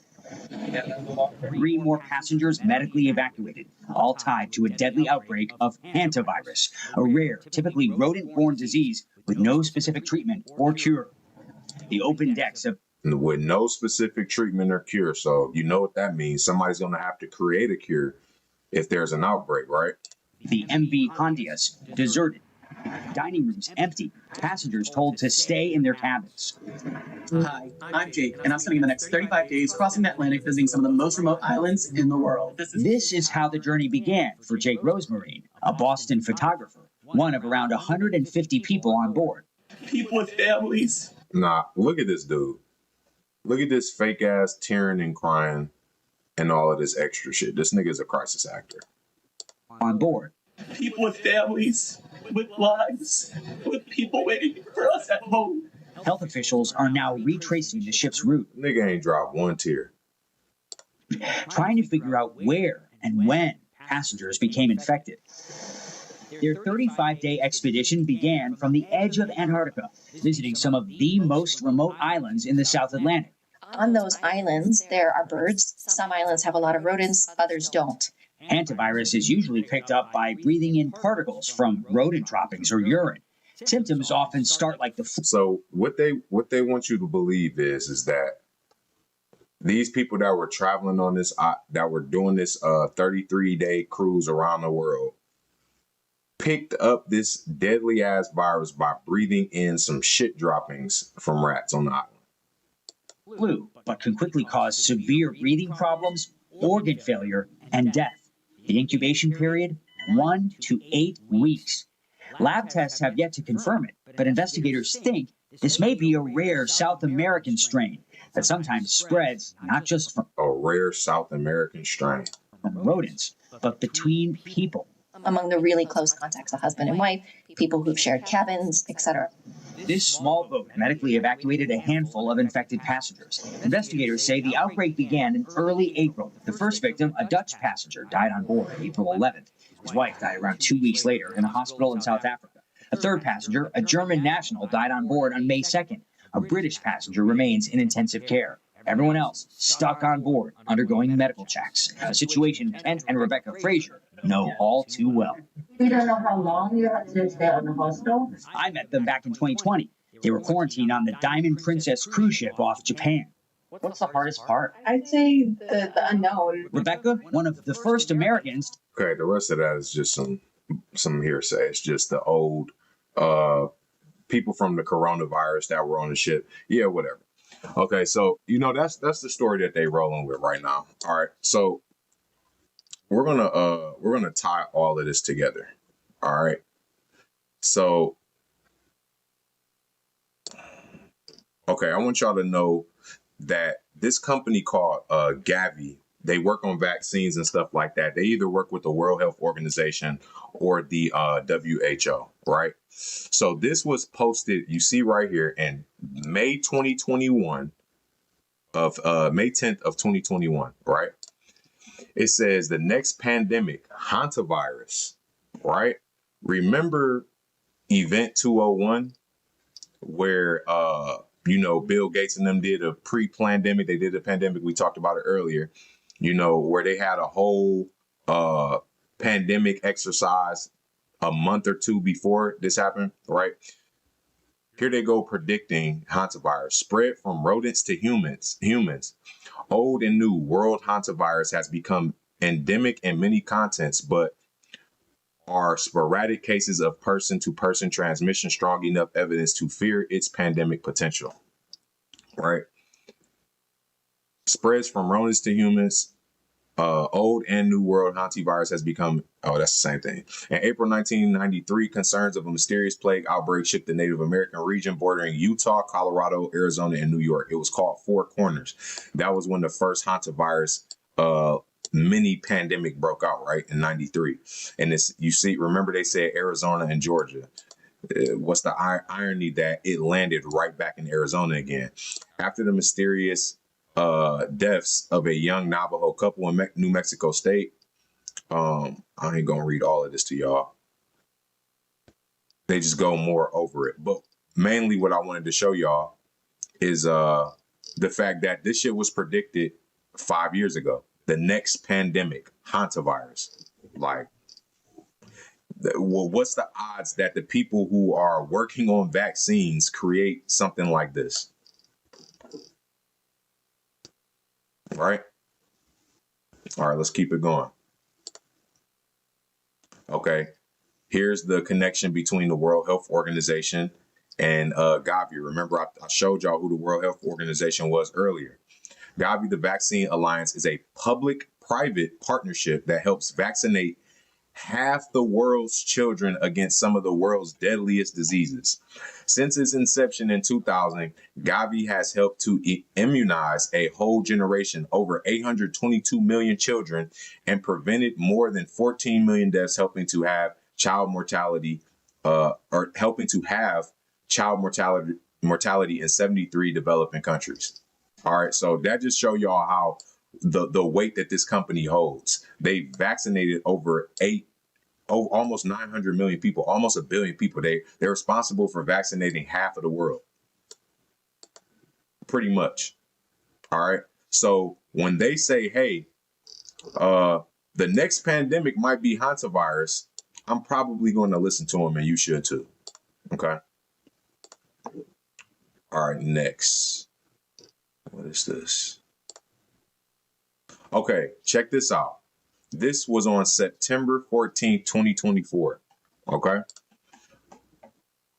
3 more passengers medically evacuated, all tied to a deadly outbreak of hantavirus, a rare, typically rodent-borne disease with no specific treatment or cure. The open decks of with no specific treatment or cure. So you know what that means. Somebody's going to have to create a cure if there's an outbreak, right? The MV Hondias deserted. Dining rooms empty. Passengers told to stay in their cabins. Hi, I'm Jake, and I'm spending the next 35 days crossing the Atlantic visiting some of the most remote islands in the world. This is how the journey began for Jake Rosemarine, a Boston photographer, one of around 150 people on board. People with families. Nah, look at this dude. Look at this fake ass tearing and crying and all of this extra shit. This nigga's a crisis actor. On board. People with families, with lives, with people waiting for us at home. Health officials are now retracing the ship's route. Nigga ain't dropped one tear. Trying to figure out where and when passengers became infected. Their 35-day expedition began from the edge of Antarctica, visiting some of the most remote islands in the South Atlantic. On those islands, there are birds. Some islands have a lot of rodents, others don't. Hantavirus is usually picked up by breathing in particles from rodent droppings or urine. Symptoms often start like the flu. So what they want you to believe is that these people that were traveling on this, that were doing this 33-day cruise around the world, picked up this deadly ass virus by breathing in some shit droppings from rats on the island. Flu, but can quickly cause severe breathing problems, organ failure, and death. The incubation period, 1 to 8 weeks. Lab tests have yet to confirm it, but investigators think this may be a rare South American strain that sometimes spreads not just from a rare South American strain from rodents, but between people. Among the really close contacts, a husband and wife, people who've shared cabins, etc. This small boat medically evacuated a handful of infected passengers. Investigators say the outbreak began in early April. The first victim, a Dutch passenger, died on board April 11th. His wife died around 2 weeks later in a hospital in South Africa. A third passenger, a German national, died on board on May 2nd. A British passenger remains in intensive care. Everyone else stuck on board, undergoing medical checks. A situation Kent and Rebecca Frazier know all too well. We don't know how long you had to stay in the hostel. I met them back in 2020. They were quarantined on the Diamond Princess cruise ship off Japan. What's the hardest part? I'd say the unknown. Rebecca, one of the first Americans. Okay, the rest of that is just some hearsay. It's just the old people from the coronavirus that were on the ship. Yeah, whatever. Okay, so that's the story that they rolling with right now. All right, so we're gonna tie all of this together. All right, so okay, I want y'all to know that this company called GAVI, they work on vaccines and stuff like that. They either work with the World Health Organization or the WHO, right? So this was posted, you see right here, in May 2021 of May 10th of 2021, right? It says the next pandemic, Hantavirus, right? Remember Event 201, where Bill Gates and them did a pre-pandemic, they did a pandemic, we talked about it earlier, where they had a whole pandemic exercise a month or two before this happened, right? Here they go predicting hantavirus. Spread from rodents to humans. Old and new world hantavirus has become endemic in many continents, but are sporadic cases of person-to-person transmission strong enough evidence to fear its pandemic potential, right? Spreads from rodents to humans. Old and new world hantavirus has become, that's the same thing. In April 1993, concerns of a mysterious plague outbreak shook the Native American region bordering Utah, Colorado, Arizona, and New York. It was called Four Corners. That was when the first hantavirus mini pandemic broke out, right, in 93. And this, remember they said Arizona and Georgia. What's the irony that it landed right back in Arizona again? After the mysterious deaths of a young Navajo couple in New Mexico State. I ain't gonna read all of this to y'all. They just go more over it. But mainly what I wanted to show y'all is the fact that this shit was predicted 5 years ago. The next pandemic, hantavirus. Like, what's the odds that the people who are working on vaccines create something like this? right? All right, let's keep it going. Okay, here's the connection between the World Health Organization and GAVI. Remember, I showed y'all who the World Health Organization was earlier. GAVI, the Vaccine Alliance, is a public-private partnership that helps vaccinate half the world's children against some of the world's deadliest diseases. Since its inception in 2000, GAVI has helped to immunize a whole generation, over 822 million children, and prevented more than 14 million deaths, helping to have child mortality in 73 developing countries. All right, so that just show y'all how the weight that this company holds. They vaccinated almost 900 million people, almost 1 billion people. They're responsible for vaccinating half of the world, pretty much. All right. So when they say, hey, the next pandemic might be Hantavirus, I'm probably going to listen to them, and you should too. Okay. All right, next. What is this? Okay, check this out. This was on September 14th, 2024. Okay.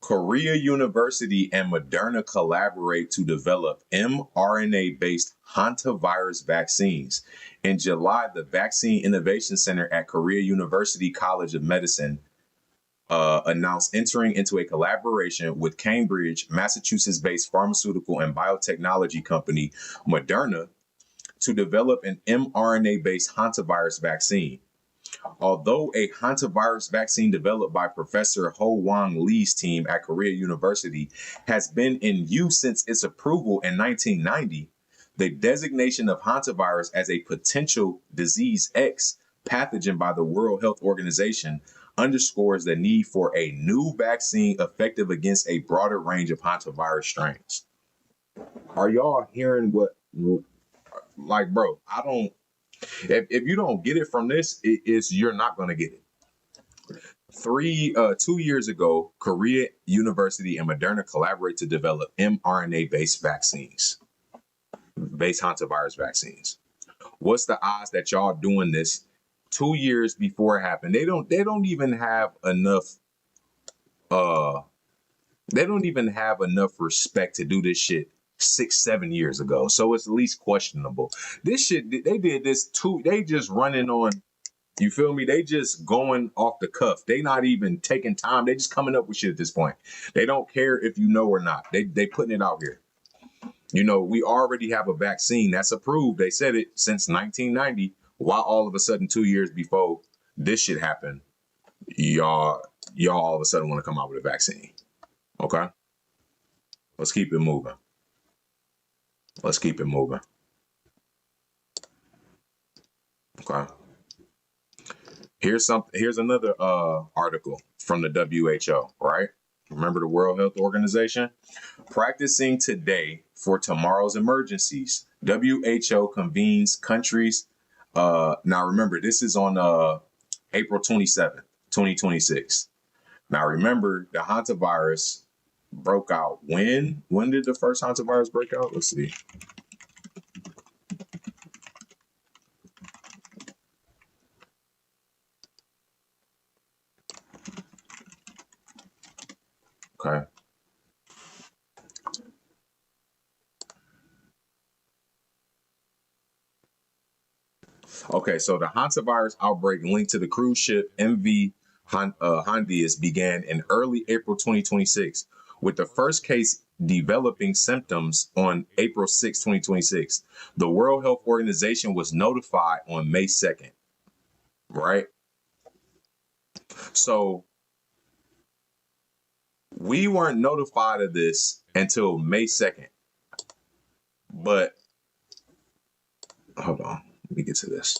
Korea University and Moderna collaborate to develop mRNA-based hantavirus vaccines. In July, the Vaccine Innovation Center at Korea University College of Medicine announced entering into a collaboration with Cambridge, Massachusetts-based pharmaceutical and biotechnology company Moderna to develop an mRNA-based hantavirus vaccine. Although a hantavirus vaccine developed by Professor Ho Wang Lee's team at Korea University has been in use since its approval in 1990, the designation of hantavirus as a potential disease X pathogen by the World Health Organization underscores the need for a new vaccine effective against a broader range of hantavirus strains. Are y'all hearing what, like, bro, if you don't get it from this, you're not going to get it. 2 years ago, Korea University and Moderna collaborate to develop mRNA-based hantavirus vaccines. What's the odds that y'all doing this 2 years before it happened? They don't even have enough respect to do this shit 6-7 years ago. So it's at least questionable. This shit, they did this they just running on, you feel me? They just going off the cuff. They not even taking time. They just coming up with shit at this point. They don't care if you know or not. They putting it out here. You know, we already have a vaccine that's approved. They said it since 1990. Why all of a sudden 2 years before this shit happened, y'all all of a sudden want to come out with a vaccine? Okay, let's keep it moving. Let's keep it moving. Okay. Here's another article from the WHO, right? Remember the World Health Organization? Practicing today for tomorrow's emergencies. WHO convenes countries. Now remember, this is on April 27th, 2026. Now remember, the hantavirus broke out when? When did the first hantavirus break out? Let's see. Okay. Okay, so the hantavirus outbreak linked to the cruise ship MV Hantavirus began in early April 2026, with the first case developing symptoms on April 6, 2026. The World Health Organization was notified on May 2nd, right? So we weren't notified of this until May 2nd. But hold on, let me get to this.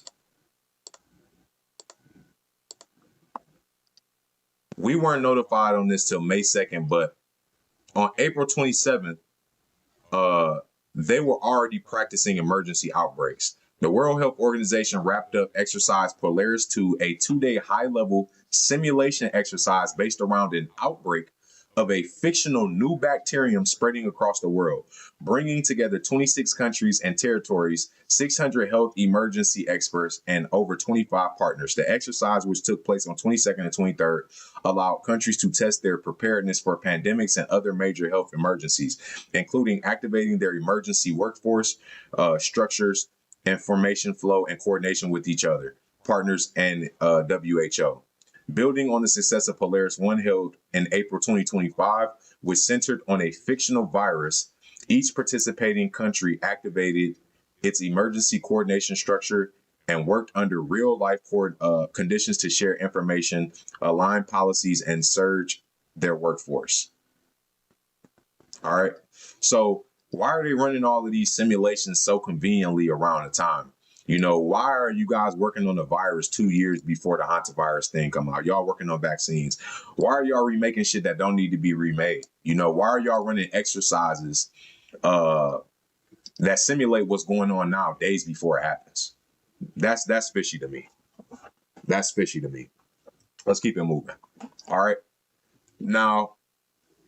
We weren't notified on this till May 2nd, but on April 27th, they were already practicing emergency outbreaks. The World Health Organization wrapped up Exercise Polaris 2, a 2-day high-level simulation exercise based around an outbreak of a fictional new bacterium spreading across the world, bringing together 26 countries and territories, 600 health emergency experts, and over 25 partners. The exercise, which took place on 22nd and 23rd, allowed countries to test their preparedness for pandemics and other major health emergencies, including activating their emergency workforce, structures, information flow, and coordination with each other, partners, and WHO. Building on the success of Polaris 1 held in April 2025, which centered on a fictional virus, each participating country activated its emergency coordination structure and worked under real-life conditions to share information, align policies, and surge their workforce. All right. So why are they running all of these simulations so conveniently around the time? You know, why are you guys working on the virus 2 years before the Hantavirus thing come out? Y'all working on vaccines. Why are y'all remaking shit that don't need to be remade? You know, why are y'all running exercises that simulate what's going on now days before it happens? That's fishy to me. That's fishy to me. Let's keep it moving. All right. Now,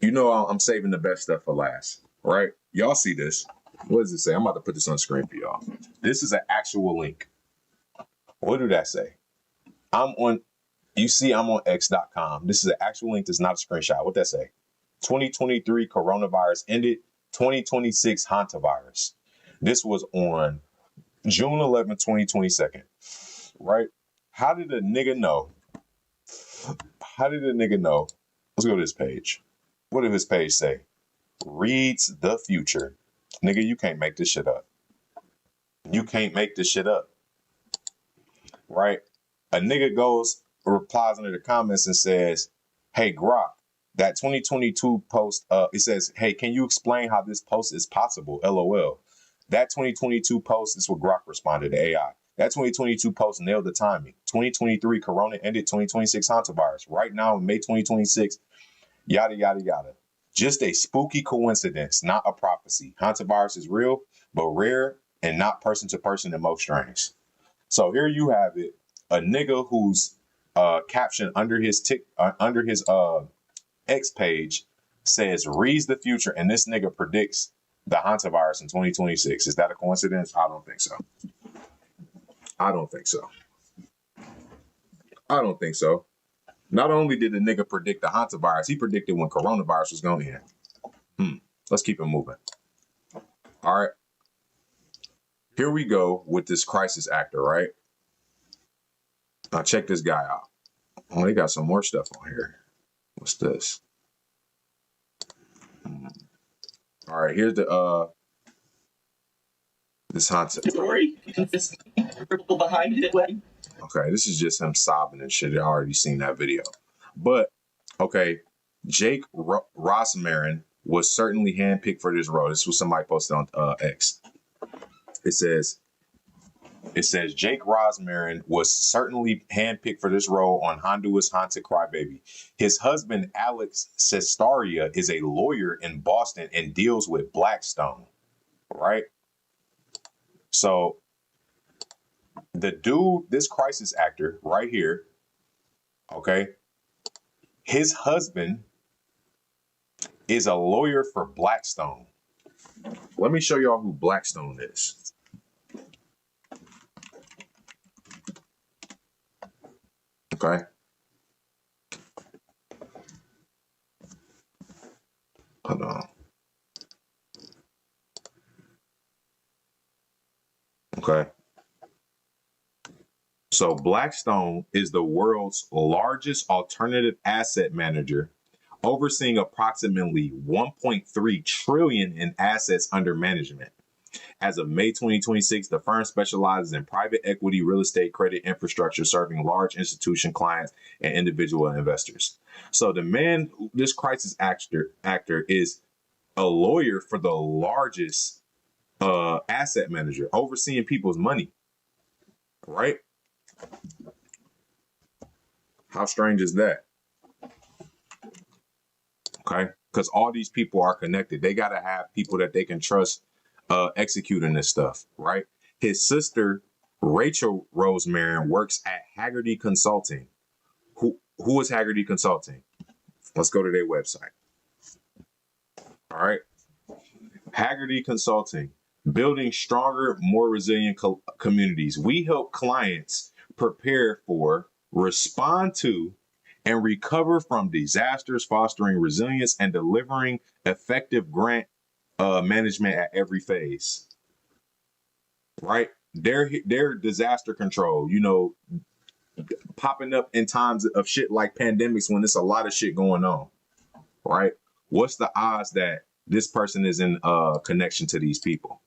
you know I'm saving the best stuff for last, right? Y'all see this. What does it say? I'm about to put this on screen for y'all. This is an actual link. What do that say? I'm on x.com. This is an actual link. This is not a screenshot. What that say? 2023 coronavirus ended. 2026 Hantavirus. This was on June 11, 2022. Right? How did a nigga know? How did a nigga know? Let's go to this page. What did his page say? Reads the future. Nigga, you can't make this shit up. You can't make this shit up. Right? A nigga replies under the comments and says, hey, Grok, that 2022 post, it says, hey, can you explain how this post is possible? LOL. That 2022 post, this is what Grok responded to AI. That 2022 post nailed the timing. 2023 Corona ended, 2026 Hantavirus. Right now in May 2026, yada, yada, yada. Just a spooky coincidence, not a prophecy. Hantavirus is real, but rare and not person to person in most strains. So here you have it. A nigga whose caption under his X page says reads the future, and this nigga predicts the Hantavirus in 2026. Is that a coincidence? I don't think so. I don't think so. I don't think so. Not only did the nigga predict the Hantavirus, he predicted when coronavirus was going to end. Let's keep it moving. All right. Here we go with this crisis actor, right? Now check this guy out. Oh, they got some more stuff on here. What's this? All right, here's the this Hanta story. Behind it. Okay, this is just him sobbing and shit. I already seen that video. But okay, Jake Rosmarin was certainly handpicked for this role. This was somebody posted on X. It says Jake Rosmarin was certainly handpicked for this role on Honduras Hanta Crybaby. His husband, Alex Sestaria, is a lawyer in Boston and deals with Blackstone, right? So the dude, this crisis actor right here, okay, his husband is a lawyer for Blackstone. Let me show y'all who Blackstone is. Okay. Hold on. Okay. So Blackstone is the world's largest alternative asset manager, overseeing approximately 1.3 trillion in assets under management. As of May 2026, the firm specializes in private equity, real estate, credit, infrastructure, serving large institution clients and individual investors. So the man, this crisis actor is a lawyer for the largest asset manager, overseeing people's money, right? How strange is that? Okay, because all these people are connected. They got to have people that they can trust executing this stuff, right? His sister, Rachel Rosemarin, works at Haggerty Consulting. Who is Haggerty Consulting? Let's go to their website. All right. Haggerty Consulting, building stronger, more resilient communities. We help clients prepare for, respond to, and recover from disasters, fostering resilience and delivering effective grant management at every phase. Right? They're disaster control, you know, popping up in times of shit like pandemics when there's a lot of shit going on. Right? What's the odds that this person is in connection to these people?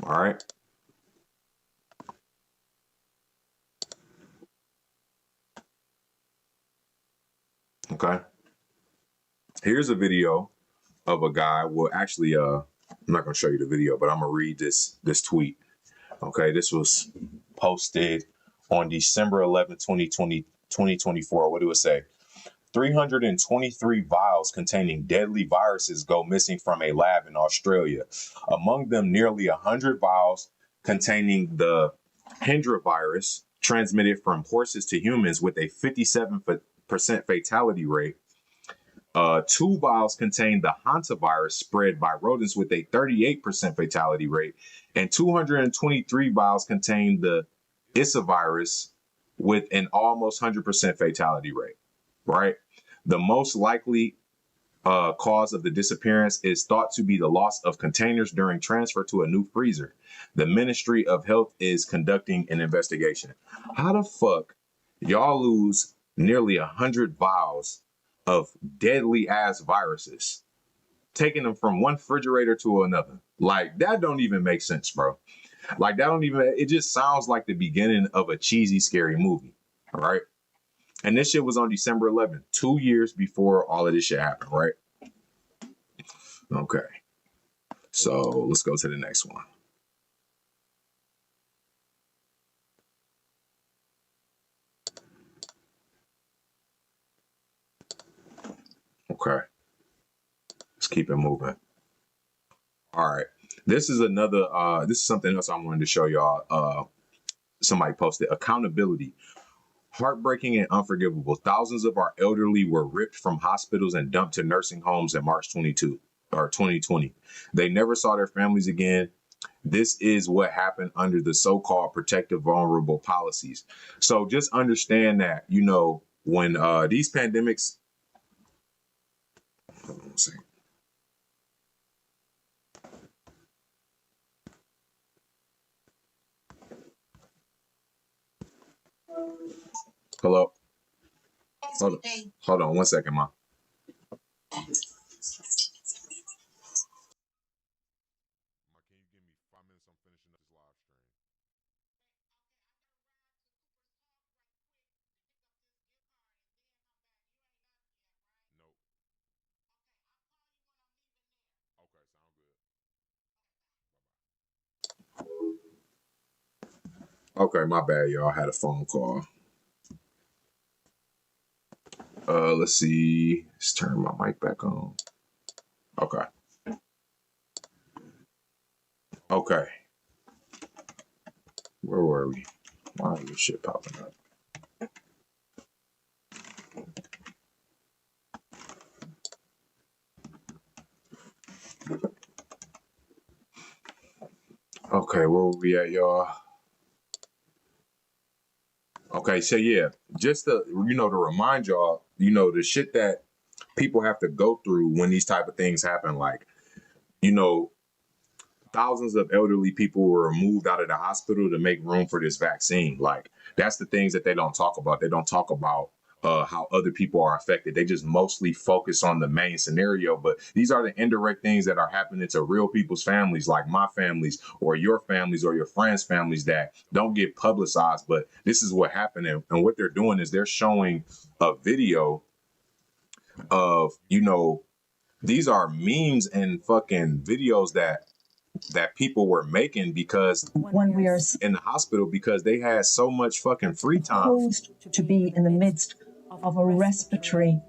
All right. Okay. Here's a video of a guy. Well, actually, I'm not gonna show you the video, but I'm gonna read this tweet. Okay, this was posted on December 11, 2024. What do it say? 323 vials containing deadly viruses go missing from a lab in Australia. Among them, nearly 100 vials containing the Hantavirus transmitted from horses to humans with a 57% fatality rate. 2 vials contain the Hantavirus spread by rodents with a 38% fatality rate, and 223 vials contain the Hantavirus with an almost 100% fatality rate. Right? The most likely cause of the disappearance is thought to be the loss of containers during transfer to a new freezer. The Ministry of Health is conducting an investigation. How the fuck y'all lose nearly 100 vials of deadly ass viruses, taking them from one refrigerator to another? Like, that don't even make sense, bro. Like, that don't even, it just sounds like the beginning of a cheesy, scary movie. All right. And this shit was on December 11th, 2 years before all of this shit happened, right? Okay. So let's go to the next one. Okay. Let's keep it moving. All right. This is another, this is something else I wanted to show y'all. Somebody posted accountability. Heartbreaking and unforgivable. Thousands of our elderly were ripped from hospitals and dumped to nursing homes in March 2020. They never saw their families again. This is what happened under the so-called protective vulnerable policies. So just understand that, you know, when these pandemics, hold on a second. Hello. Hold on 1 second, Ma. Okay, my bad, y'all. I had a phone call. Let's see. Let's turn my mic back on. Okay. Okay. Where were we? Why is this shit popping up? Okay, where were we at, y'all? Okay, so yeah, just to, you know, to remind y'all, you know, the shit that people have to go through when these type of things happen, like, you know, thousands of elderly people were moved out of the hospital to make room for this vaccine. Like, that's the things that they don't talk about. They don't talk about how other people are affected. They just mostly focus on the main scenario. But these are the indirect things that are happening to real people's families, like my families or your friends' families, that don't get publicized. But this is what happened. And what they're doing is they're showing a video of, you know, these are memes and fucking videos that people were making because when we are in the hospital, because they had so much fucking free time. Supposed to be in the midst of a respiratory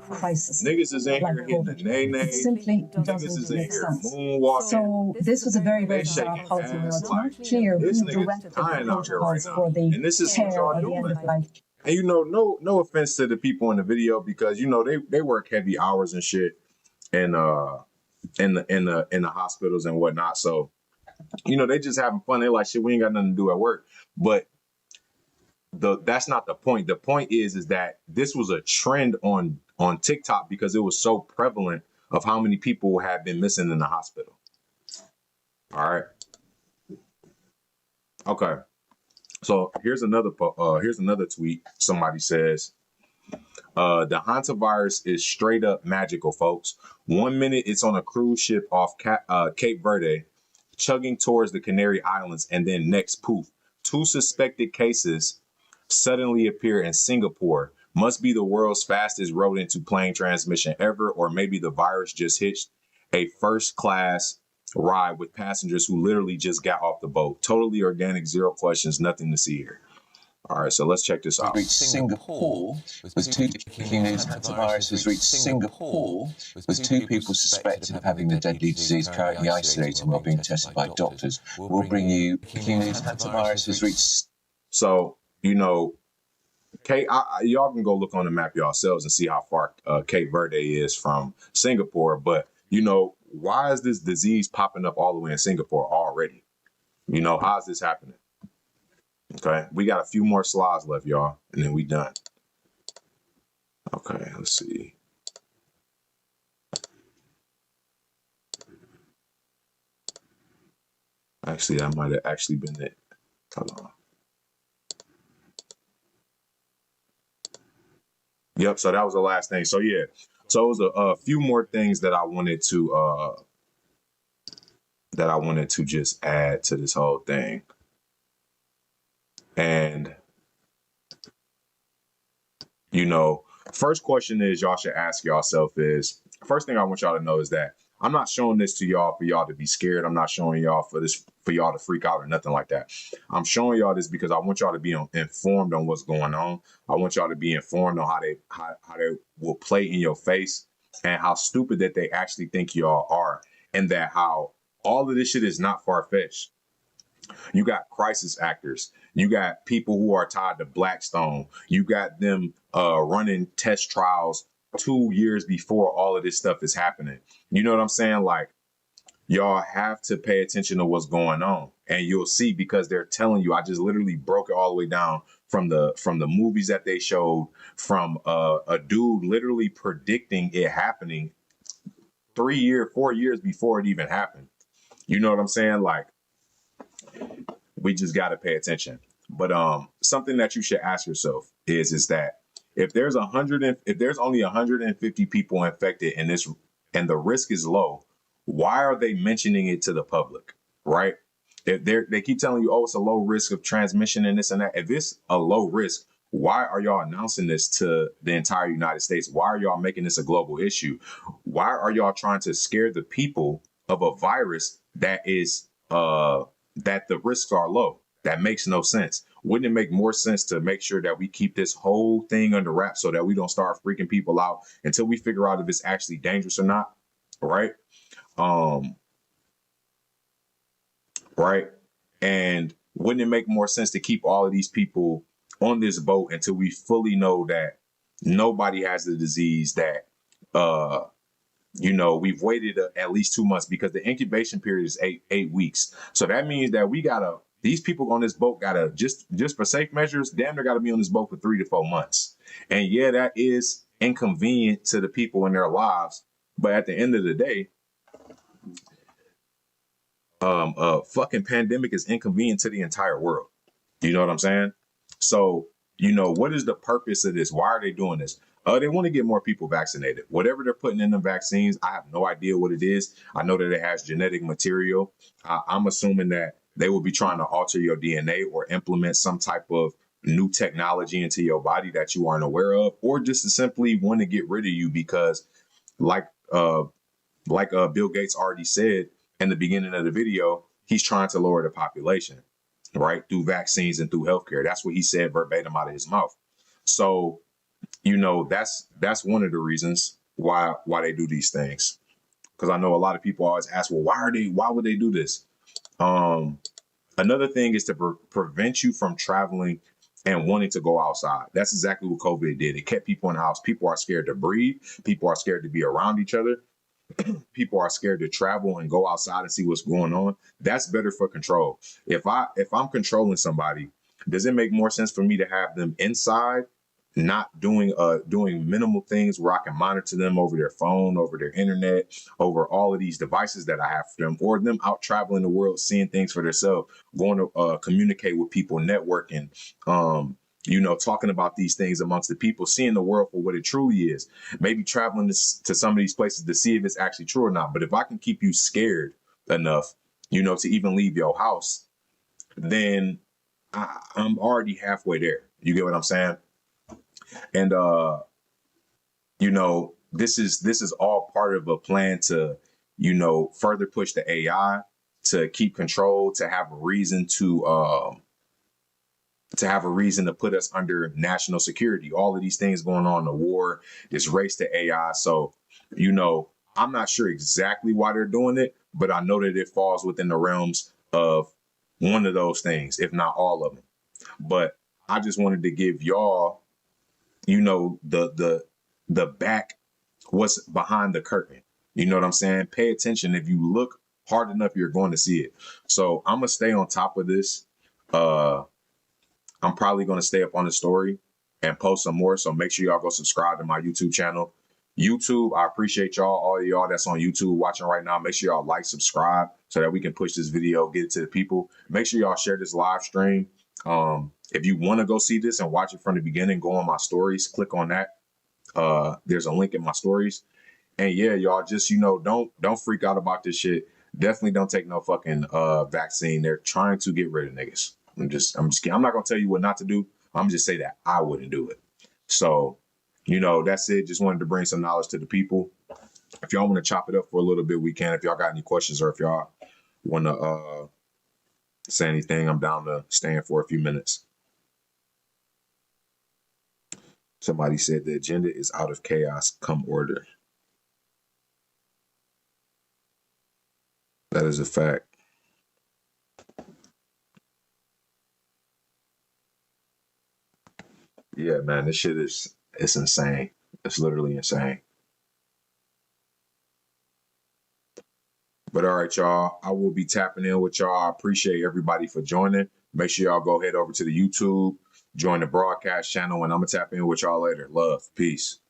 crisis. Niggas is in like here hitting the nay-nay. It simply Niggas doesn't is in make here sense. moonwalking. So this was a very, very They bizarre shaking policy. Now, ass it's not like, clear this who nigga's directed the dying out here right protocols now. for the And this is what care y'all or the doing. end of life And no offense to the people in the video, because they work heavy hours and shit, and in the hospitals and whatnot. So they just having fun. They're like, shit, we ain't got nothing to do at work. But that's not the point. The point is that this was a trend on TikTok because it was so prevalent of how many people have been missing in the hospital. All right. Okay. So here's another tweet. Somebody says, the Hantavirus is straight up magical, folks. 1 minute it's on a cruise ship off Cape Verde, chugging towards the Canary Islands, and then next, poof, 2 suspected cases suddenly appear in Singapore. Must be the world's fastest rodent to plane transmission ever, or maybe the virus just hitched a first class ride with passengers who literally just got off the boat. Totally organic, 0 questions, nothing to see here. All right, so let's check this out. Singapore with 2 breaking news. Hantavirus has reached Singapore with 2 people suspected of having the deadly disease currently isolated while being tested by doctors. We'll bring you breaking news. Hantavirus has reached. So, y'all can go look on the map yourselves and see how far Cape Verde is from Singapore. But, why is this disease popping up all the way in Singapore already? How's this happening? Okay, we got a few more slides left, y'all, and then we done. Okay, let's see. Actually, that might have actually been it. Hold on. Yep, so that was the last thing. So yeah, so it was a few more things that I wanted to just add to this whole thing. And first question is y'all should ask yourself is, first thing I want y'all to know is that I'm not showing this to y'all for y'all to be scared. I'm not showing y'all for y'all to freak out or nothing like that. I'm showing y'all this because I want y'all to be informed on what's going on. I want y'all to be informed on how they will play in your face and how stupid that they actually think y'all are, and that how all of this shit is not far-fetched. You got crisis actors. You got people who are tied to Blackstone. You got them running test trials 2 years before all of this stuff is happening. You know what I'm saying? Like, y'all have to pay attention to what's going on, and you'll see, because they're telling you. I just literally broke it all the way down from the movies that they showed, from a dude literally predicting it happening 4 years before it even happened. You know what I'm saying? Like, we just got to pay attention. But something that you should ask yourself is that if there's only 150 people infected in this, and the risk is low, why are they mentioning it to the public, right? If they keep telling you, oh, it's a low risk of transmission and this and that. If it's a low risk, why are y'all announcing this to the entire United States? Why are y'all making this a global issue? Why are y'all trying to scare the people of a virus that is that the risks are low? That makes no sense. Wouldn't it make more sense to make sure that we keep this whole thing under wraps so that we don't start freaking people out until we figure out if it's actually dangerous or not? Right? Right? And wouldn't it make more sense to keep all of these people on this boat until we fully know that nobody has the disease, that we've waited at least 2 months, because the incubation period is eight weeks. So that means that these people on this boat gotta, just for safe measures, damn, they gotta be on this boat for 3 to 4 months. And yeah, that is inconvenient to the people in their lives. But at the end of the day, fucking pandemic is inconvenient to the entire world. You know what I'm saying? So, what is the purpose of this? Why are they doing this? They want to get more people vaccinated. Whatever they're putting in the vaccines, I have no idea what it is. I know that it has genetic material. I'm assuming that they will be trying to alter your DNA or implement some type of new technology into your body that you aren't aware of, or just to simply want to get rid of you because, like Bill Gates already said in the beginning of the video, he's trying to lower the population, right, through vaccines and through healthcare. That's what he said verbatim out of his mouth. So, that's one of the reasons why they do these things. Because I know a lot of people always ask, well, why would they do this? Another thing is to prevent you from traveling and wanting to go outside. That's exactly what COVID did. It kept people in the house. People are scared to breathe. People are scared to be around each other. People are scared to travel and go outside and see what's going on. That's better for control. If I'm controlling somebody, does it make more sense for me to have them inside, not doing minimal things where I can monitor them over their phone, over their internet, over all of these devices that I have for them, or them out traveling the world, seeing things for themselves, going to communicate with people, networking, talking about these things amongst the people, seeing the world for what it truly is, maybe traveling to some of these places to see if it's actually true or not. But if I can keep you scared enough, to even leave your house, then I'm already halfway there. You get what I'm saying? And, this is all part of a plan to, further push the AI, to keep control, to have a reason to put us under national security. All of these things going on, the war, this race to AI. So, I'm not sure exactly why they're doing it, but I know that it falls within the realms of one of those things, if not all of them. But I just wanted to give y'all, the back, what's behind the curtain. You know what I'm saying? Pay attention. If you look hard enough, you're going to see it. So I'm going to stay on top of this. I'm probably going to stay up on the story and post some more. So make sure y'all go subscribe to my YouTube channel. YouTube, I appreciate y'all, all of y'all that's on YouTube watching right now. Make sure y'all like, subscribe so that we can push this video, get it to the people. Make sure y'all share this live stream. If you want to go see this and watch it from the beginning, go on my stories, click on that. There's a link in my stories. And yeah, y'all just, don't freak out about this shit. Definitely don't take no fucking vaccine. They're trying to get rid of niggas. I'm not gonna tell you what not to do. I'm just say that I wouldn't do it. So, that's it. Just wanted to bring some knowledge to the people. If y'all want to chop it up for a little bit, we can. If y'all got any questions or if y'all want to say anything, I'm down to stand for a few minutes. Somebody said the agenda is out of chaos, come order. That is a fact. Yeah, man, this shit it's insane. It's literally insane. But all right, y'all, I will be tapping in with y'all. I appreciate everybody for joining. Make sure y'all go head over to the YouTube, join the broadcast channel, and I'm going to tap in with y'all later. Love. Peace.